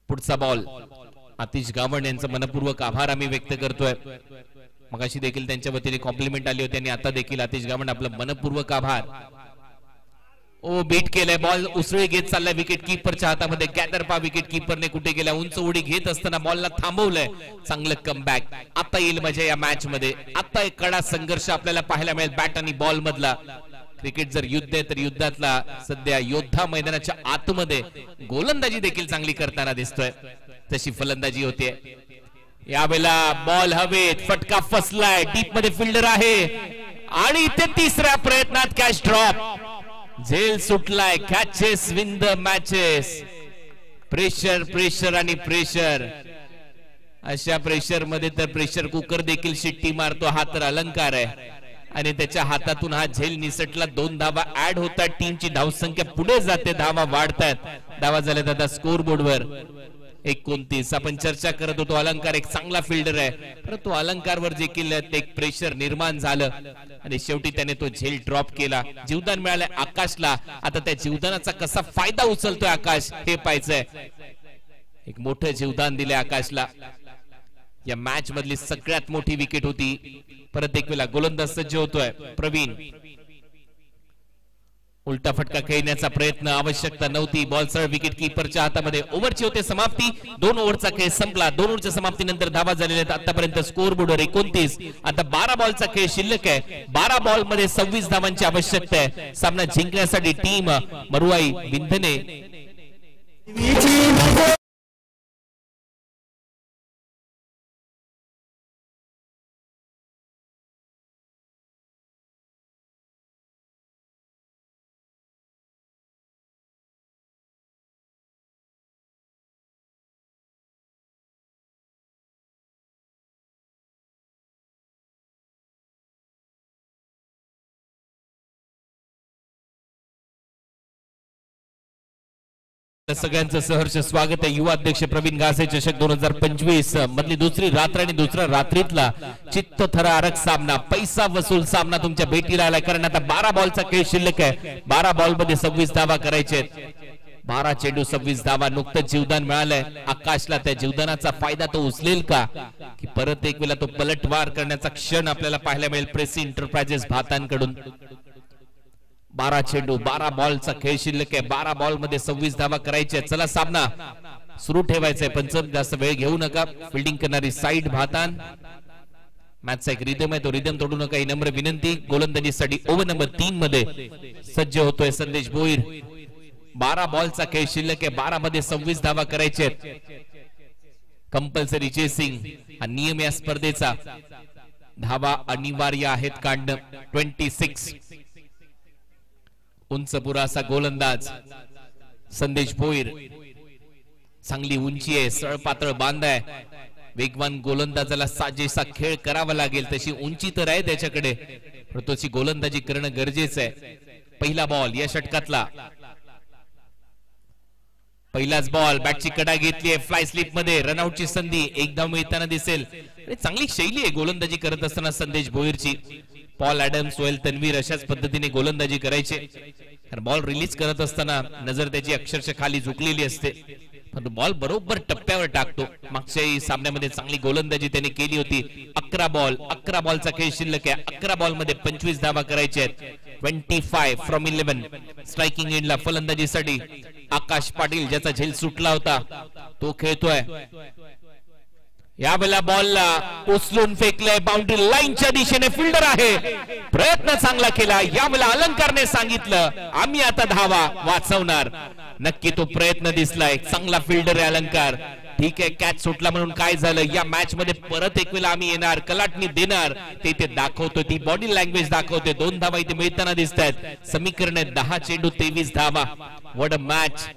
पुढचा बॉल. आतिश गावण यांचं मनपूर्वक आभार आम्ही व्यक्त करतोय. मगाशी देखील त्यांच्या वतीने कॉम्प्लिमेंट आली होती आणि आता देखील आतिश गावण आपलं मनपूर्वक आभार. ओ बीट केलाय बॉल. उसळी घेत चाललाय विकेट कीपरच्या हातामध्ये. गॅदर पा विकेट कीपरने कुठे गेला. उंच उडी घेत असताना बॉलला थांबवलंय. चांगलं कमबॅक. आता येईल मजा या मॅच मध्ये. आता एक कडा संघर्ष आपल्याला पाहायला मिळेल बॅट आणि बॉल मधला. क्रिकेट जर युद्ध आहे तर युद्धातला सध्या योद्धा मैदानाच्या आतमध्ये गोलंदाजी देखील चांगली करताना दिसतोय. तशी फलंदाजी होते यावेळेला. बॉल हवेत, फटका फसलाय. डीप मध्ये फिल्डर आहे आणि इथे तिसऱ्या प्रयत्नात कॅच ड्रॉप. झेल सुटलाय. Catches win the matches. Pressure, pressure आणि प्रेशर. अशा प्रेशर मध्ये तर प्रेशर कुकर देखील शिट्टी मारतो. हा तर अलंकार आहे आणि त्याच्या हातातून हा झेल निसटला. 2 धावा ऍड होतात. टीमची धावसंख्या पुढे जाते. धावा वाढतात. धावा झाल्यात आता स्कोर बोर्डवर 29. आपण चर्चा करत होतो अलंकार एक चांगला फिल्डर आहे, परंतु अलंकारवर देखील एक प्रेशर निर्माण झालं आणि शेवटी त्याने तो झेल ड्रॉप केला. जीवदान मिळालं आकाशला. आता त्या जीवदानाचा कसा फायदा उचलतोय आकाश हे पाहायचंय. एक मोठं जीवदान दिले आकाशला. या मॅच मधली सगळ्यात मोठी विकेट होती. परत एक वेळा गोलंदाज सज्ज होतोय प्रवीण. उलटा फटका खेळण्याचा प्रयत्न, आवश्यकता नव्हती. बॉल सरळ विकेट कीपरच्या हातामध्ये. ओव्हरची होते समाप्ती. 2 ओव्हरचा खेळ संपला. 2 ओव्हरच्या समाप्तीनंतर धावा झालेल्या आहेत आतापर्यंत स्कोर बोर्डवर 29. आता 12 बॉलचा खेळ शिल्लक आहे. 12 बॉल मध्ये 26 धावांची आवश्यकता आहे सामना जिंकण्यासाठी. टीम मरुआई विंधने सगळ्यांचं सहर्ष स्वागत आहे. युवा अध्यक्ष प्रवीण घासे चषक 2025 मधली दुसरी रात्र आणि दुसऱ्या रात्रीतला चित्तथरारक सामना, पैसा वसूल सामना तुमच्या भेटीला आलाय. कारण आता 12 बॉलचा खेळ शिल्लक आहे. 12 बॉल मध्ये 26 धावा करायचे. 12 चेंडू 26 धावा. नुकतंच जीवदान मिळालंय आकाशला. त्या जीवदानाचा फायदा तो उचलेल का, की परत एक वेळा तो पलटवार करण्याचा क्षण आपल्याला पाहायला मिळेल प्रेसी एंटरप्राइजेस भातांकडून. 12 चेंडू 12 बॉलचा खेळ शिल्लक आहे. 12 बॉल मध्ये 26 धावा करायच्या. चला सामना सुरू ठेवायचा आहे. पंचम जास्त वेळ घेऊ नका. फिल्डिंग करणारी साईड भातान. मॅचचा एक रिदम आहे, तो रिदम तोडू नका ही नम्र विनंती. गोलंदाजीसाठी ओव्हर नंबर 3 मध्ये सज्ज होतोय संदेश भोईर. 12 बॉलचा खेळ शिल्लक आहे, 12 मध्ये 26 धावा करायचे. कंपल्सरी चेसिंग हा नियम या स्पर्धेचा. धावा अनिवार्य आहेत काढणं. 26 उंच पुरासा गोलंदाज संदेश भोईर. चांगली उंची आहे, सळ पातळ बांध आहे. वेगवान गोलंदाजाला साजेसा खेळ करावा लागेल तशी उंची तर आहे त्याच्याकडे, पण तशी गोलंदाजी करणं गरजेचं आहे. पहिला बॉल या षटकातला. पहिलाच बॉल, बॅटची कडा घेतली आहे, फ्लाय स्लिप मध्ये रनआउटची संधी एक धाव मिळताना दिसेल. चांगली शैली आहे गोलंदाजी करत असताना संदेश भोईरची. पॉल ऍडम्स, सोहेल तन्वीर अशाच पद्धतीने गोलंदाजी करायचे. बॉल रिलीज करत असताना नजर त्याची अक्षरशः खाली झुकलेली असते, पण बॉल बरोबर टप्प्यावर टाकतो. मागच्याही सामन्यामध्ये चांगली गोलंदाजी त्याने केली होती. 11 बॉलचा खेळ शिल्लक आहे. 11 बॉल मध्ये 25 धावा करायचे आहेत. 25 फ्रॉम 11. स्ट्रायकिंग एंडला फलंदाजीसाठी आकाश पाटील, ज्याचा झेल सुटला होता, तो खेळतोय. यावेळेला बॉलला उचलून फेकलंय, बाउंड्री लाईनच्या दिशेने फिल्डर आहे. प्रयत्न चांगला केला. यावेळेला अलंकारने सांगितलं आम्ही आता धावा वाचवणार. नक्की तो प्रयत्न दिसलाय. चांगला फिल्डर आहे अलंकार. ठीक आहे, कॅच सुटला म्हणून काय झालं, या मॅच मध्ये परत एक वेळा आम्ही येणार, कलाटणी देणार, ते इथे दाखवतो. ती बॉडी लँग्वेज दाखवते. 2 धावा इथे मिळताना दिसत आहेत. समीकरण आहे 10 चेंडू 23 धावा. What a match.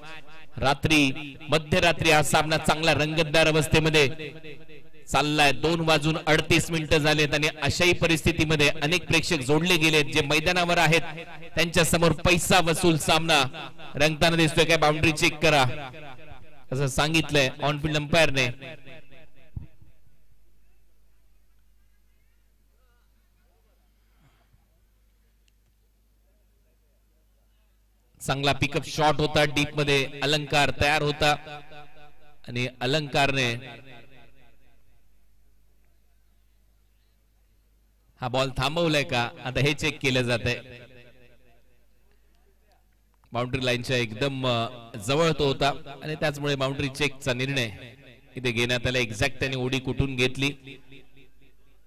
मध्यरात्री हा सामना चांगला रंगतदार अवस्थेमध्ये चाललाय. 2:38 झालेत आणि अशाही परिस्थितीमध्ये अनेक प्रेक्षक जोडले गेलेत जे मैदानावर आहेत. त्यांच्या समोर पैसा वसूल सामना रंगताना दिसतोय. काय बाउंड्री चेक करा असं सांगितलंय ऑन फील्ड अंपायरने. चांगला पिकअप शॉट होता डीप मध्ये. अलंकार तयार होता आणि अलंकारने हा बॉल थांबवलाय का आता हे चेक केलं जात आहे. बाउंड्री लाईनच्या एकदम जवळ तो होता आणि त्याचमुळे बाउंड्री चेकचा निर्णय इथे घेण्यात आला. एक्झॅक्ट त्याने उडी कुठून घेतली,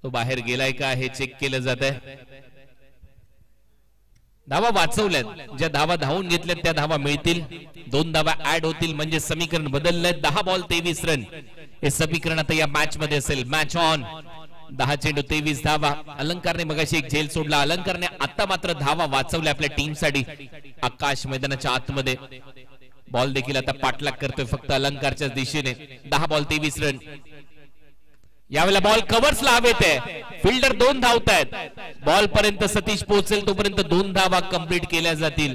तो बाहेर गेलाय का हे चेक केलं जात आहे. धावा वाचवल्यात, ज्या धावा धावून घेतल्यात त्या धावा मिळतील. 2 धावा ऍड होतील म्हणजे समीकरण बदललंय. 10 बॉल 23 रन हे समीकरण आता या मॅच मध्ये असेल. Match on. 10 चेंडू 23 धावा. अलंकारने मगाशी एक झेल सोडला. अलंकारने आता मात्र धावा वाचवल्या आपल्या टीम साठी. आकाश मैदानाच्या आतमध्ये बॉल देखील आता पाठलाग करतोय फक्त अलंकारच्या दिशेने. 10 बॉल 23 रन. यावेळेला बॉल कव्हर्सला हवेत आहे. फिल्डर 2 धावतायत. बॉल पर्यंत सतीश पोहोचेल तोपर्यंत 2 धावा कंप्लीट केल्या जातील.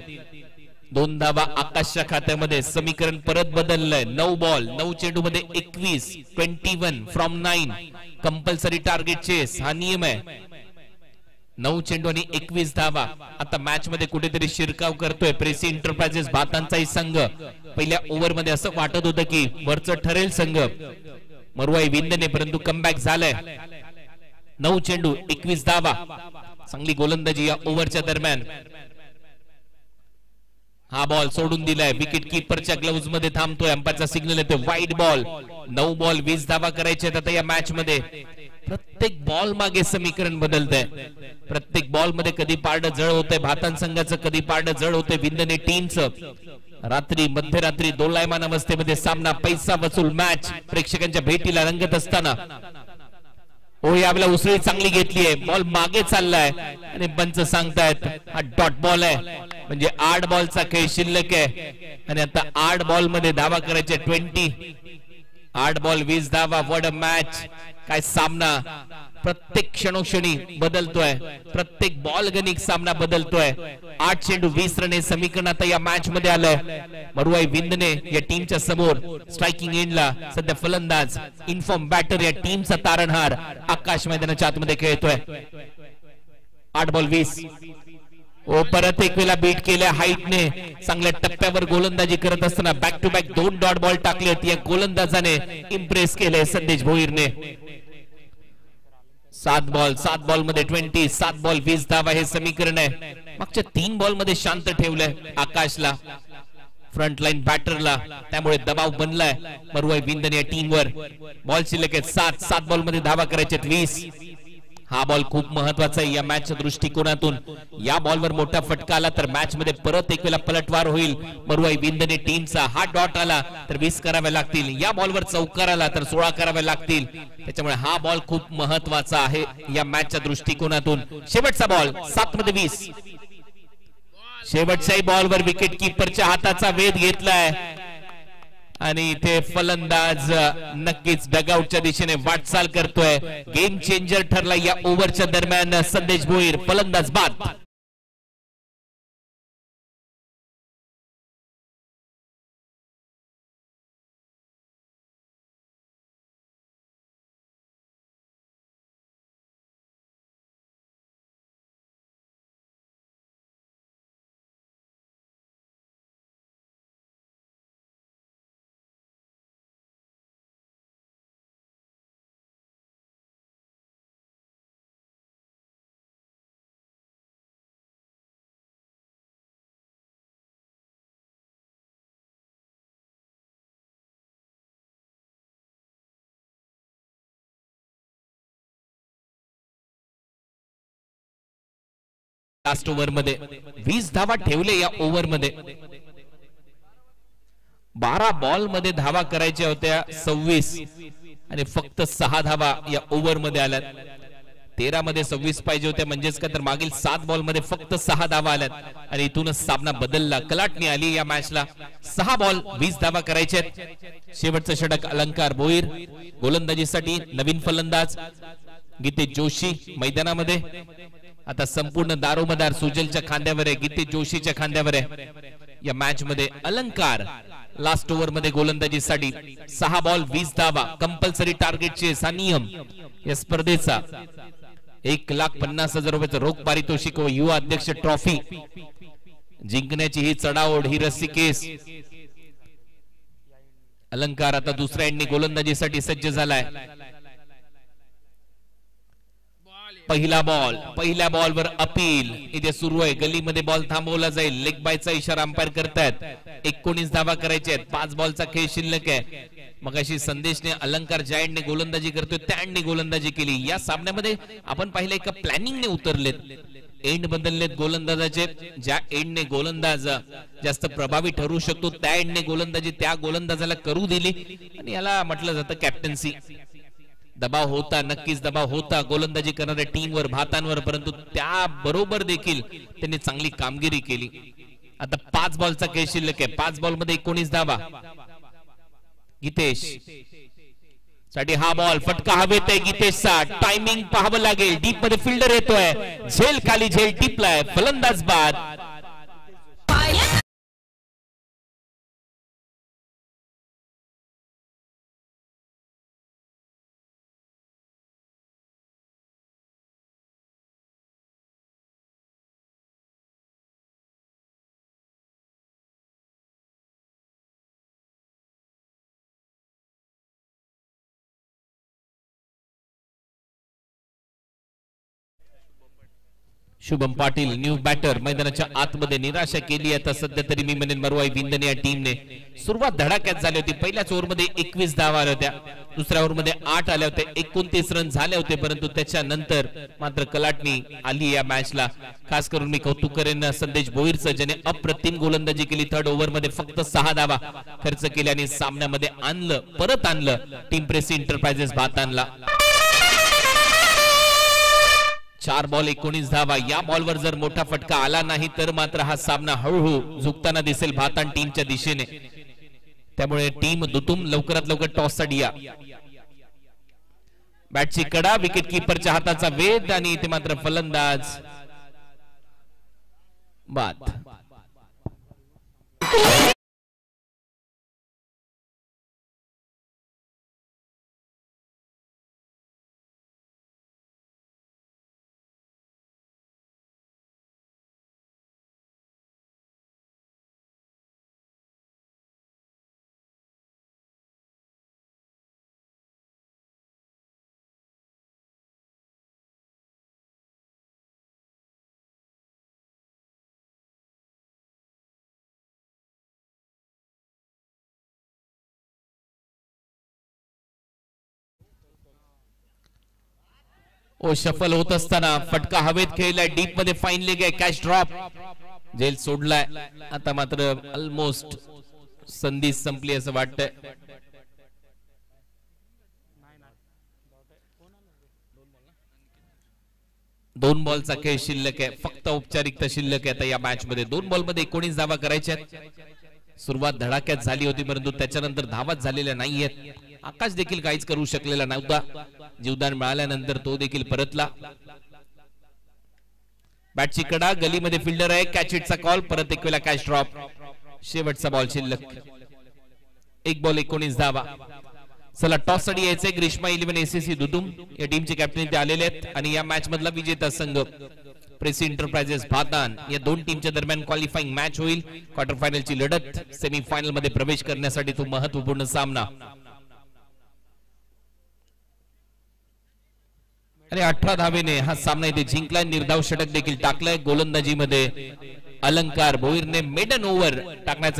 2 धावा आकाशच्या खात्यामध्ये. समीकरण परत बदललंय. 9 बॉल 9 चेंडू मध्ये 21. 21 फ्रॉम 9. कंपल्सरी टार्गेट चेस हा नियम आहे. 9 चेंडू आणि 21 धावा. आता मॅच मध्ये कुठेतरी शिरकाव करतोय प्रेसी एंटरप्राइजेस भातांचाही संघ. पहिल्या ओव्हर मध्ये असं वाटत होतं की वरचं ठरेल संघ मरुवाई विंदने, परंतु कमबॅक झालंय. 9 चेंडू 21 धावा. चांगली गोलंदाजी या ओव्हरच्या दरम्यान. हा बॉल सोडून दिलाय. विकेट कीपरच्या ग्लव्ज मध्ये थांबतोय. अंपायरचा सिग्नल येतोय वाईड बॉल. 9 बॉल 20 धावा करायचे आता या मॅच मध्ये. प्रत्येक बॉल मागे समीकरण बदलतंय. प्रत्येक बॉल मध्ये कधी पारडं जळ होतंय भातान संघाचं, कधी पारडं जळ होतंय विंदने टीमचं. मध्यरात्री दोलायमान अवस्थेमध्ये सामना पैसा वसूल मॅच प्रेक्षकांच्या भेटीला रंगत असताना. ओ यावेळेला उसळी चांगली घेतली आहे. बॉल मागे चाललाय आणि पंच सांगतायत हा डॉट बॉल आहे, म्हणजे 8 बॉलचा खेळ शिल्लक आहे आणि आता 8 बॉल मध्ये धावा करायचे. 8 बॉल 20 धावा. What a match. काय सामना. प्रत्येक क्षणोक्षणी बदलतोय. प्रत्येक बॉल गणिक सामना बदलतोय. 8 चेंडू 20 रन हे समीकरण आता या मॅच मध्ये आलंय. मरुवाई विंदने या टीमच्या समोर. स्ट्रायकिंग एंडला सध्या फलंदाज इन्फॉर्म बॅटर या टीमचा तारणहार आकाश मैदानाच्या आतमध्ये खेळतोय. 8 बॉल 20. ओ परत एक वेळा बीट केल्या हाईटने. चांगल्या टप्प्यावर गोलंदाजी करत असताना back to back 2 dot ball टाकलेत. या गोलंदाजाने इम्प्रेस केले संदेश भोईरने. 7 बॉल मध्ये 20. 7 बॉल 20 धावा हे समीकरण आहे. मागच्या 3 बॉल मध्ये शांत ठेवलंय आकाशला, फ्रंट लाईन बॅटरला, त्यामुळे दबाव बनलाय मरुवाई विंदन या टीमवर. बॉल शिल्लक आहेत 7 बॉल मध्ये धावा करायचे 20. हा बॉल खूप महत्वाचा आहे या मॅचच्या दृष्टिकोनातून. या बॉलवर मोठा फटका आला तर मॅच मध्ये परत एक वेळा पलटवार होईल. मरुआई विंदने टीमचा. हा डॉट आला तर 20 करावे लागतील. या बॉलवर चौकार आला तर 16 करावे लागतील. त्याच्यामुळे हा बॉल खूप महत्वाचा आहे या मॅचच्या दृष्टिकोनातून. शेवटचा बॉल 7 मध्ये 20. शेवटच्याही बॉलवर विकेट किपरच्या हाताचा वेध घेतलाय आणि इथे फलंदाज नक्कीच डगआउटच्या दिशेने वाटचाल करतोय. गेम चेंजर ठरला या ओव्हरच्या दरम्यान. संदेश भोईर फलंदाज बाद. लास्ट ओव्हर मध्ये 20 धावा ठेवले या ओव्हर मध्ये. 12 बॉल मध्ये धावा करायच्या होत्या 26 आणि फक्त 6 धावा या ओव्हर मध्ये आल्यात. 13 मध्ये 26 पाहिजे होत्या म्हणजेच का तर मागील 7 बॉल मध्ये फक्त 6 धावा आल्यात आणि इथूनच सामना बदलला. कलाटणी आली या मॅचला. 6 बॉल 20 धावा करायचे. शेवटचं षटक अलंकार भोईर. गोलंदाजीसाठी नवीन फलंदाज गीतेश जोशी मैदानामध्ये. आता संपूर्ण दारोमदार सुजलच्या खांद्यावर आहे. गीतेश जोशीच्या खांद्यावर आहे. या मॅच मध्ये अलंकार लास्ट ओव्हर मध्ये गोलंदाजीसाठी. 6 बॉल 20 धावा कंपल्सरी टार्गेटचे हा नियम या स्पर्धेचा. 1,50,000 रुपयाचं रोख पारितोषिक व युवा अध्यक्ष ट्रॉफी जिंकण्याची ही चढाओढ, ही रस्सीकेस. अलंकार आता दुसऱ्या एंडनी गोलंदाजीसाठी सज्ज झालाय. पहिला बॉल. पहिल्या बॉलवर अपील इथे सुरू आहे. गलीमध्ये बॉल थांबवला जाईल. लेग बायचा इशारा अंपायर करतायत. 19 धावा करायचे आहेत. 5 बॉलचा खेळ शिल्लक आहे. मग अशी संदेशने अलंकार ज्या एंडने गोलंदाजी करतोय त्या एंडने गोलंदाजी केली. या सामन्यामध्ये आपण पाहिलं एका प्लॅनिंगने उतरलेत. एंड बदललेत गोलंदाजाचे. ज्या एंडने गोलंदाज जास्त प्रभावी ठरू शकतो त्या एंडने गोलंदाजी त्या गोलंदाजाला करू दिली आणि याला म्हटलं जातं कॅप्टन्सी. दबाव होता, नक्कीच दबाव होता गोलंदाजी करणाऱ्या टीमवर, भारतांवर, परंतु त्या बरोबर देखील त्यांनी चांगली कामगिरी केली. आता 5 बॉलचा खेळ शिल्लक आहे. 5 बॉल मध्ये 19 धावा. गीतेश साठी हा बॉल. फटका हवेत आहे गीतेशचा. टायमिंग पाहावं लागेल. डीप मध्ये फिल्डर येतोय. झेल खाली झेल टिपलाय. फलंदाज बाद. शुभम पाटील न्यू बॅटर मैदानाच्या आतमध्ये. निराशा केली आता सध्या तरी मी म्हणेन मरुआई विंदने या टीमने. सुरुवात धडाक्यात झाली होती. पहिल्याच ओव्हर मध्ये 21 धावा आल्या होत्या. दुसऱ्या ओव्हर मध्ये 8 आल्या होत्या. 29 रन झाले होते, परंतु त्याच्यानंतर मात्र कलाटणी आली या मॅचला. खास करून मी कौतुक करेन संदेश भोईरचं, ज्याने अप्रतिम गोलंदाजी केली. 3rd ओव्हर मध्ये फक्त 6 धावा खर्च केल्या आणि सामन्यामध्ये आणलं, परत आणलं टीम प्रेसी एंटरप्राइजेस भारतांना. 4 बॉल 19 धावा. या बॉलवर जर मोठा फटका आला नाही तर मात्र हा सामना हळूहळू झुकताना दिसेल भारतान टीमच्या दिशेने. त्यामुळे टीम दुतुम लवकरात लवकर टॉस साठी या. बॅटची कडा, विकेट किपरच्या हाताचा वेध आणि इथे मात्र फलंदाज बाद. ओ शफल होत असताना फटका हवेत खेळलाय, डीप मध्ये फाईन लेग आहे, कॅच ड्रॉप, झेल सोडलाय. आता मात्र ऑलमोस्ट संधी संपली असं वाटतंय. दोन बॉलचा खेळ शिल्लक आहे, फक्त औपचारिकता शिल्लक आहे आता या मॅच मध्ये. 2 बॉल मध्ये 19 धावा करायच्या आहेत. सुरुवात धडाक्यात झाली होती परंतु त्याच्यानंतर धावाच झालेल्या नाहीयेत. आकाश देखील काहीच करू शकलेला नव्हता. जीवदान मिळाल्यानंतर तो देखील परतला. बॅटची कडा, गलीमध्ये फिल्डर आहे, कॅच इटचा कॉल, परत एक वेळा कॅच ड्रॉप. शेवटचा बॉल शिल्लक, 1 बॉल 19 धावा. चला टॉस साठी यायचे ग्रीष्मा 11 एसीसी दुदुम या टीमचे कॅप्टन इथे आलेले आहेत आणि या मॅच मधला विजेता संघ प्रेसी एंटरप्राइजेस भातान. या दोन टीमच्या दरम्यान क्वालिफाईंग मॅच होईल. क्वार्टर फायनलची लढत, सेमी फायनल मध्ये प्रवेश करण्यासाठी तो महत्वपूर्ण सामना. आणि 18 धावेने हा सामना इथे जिंकलाय. निर्धाव षटक देखील टाकलाय. गोलंदाजीमध्ये अलंकार भोईरने मेडन ओव्हर टाकण्याचा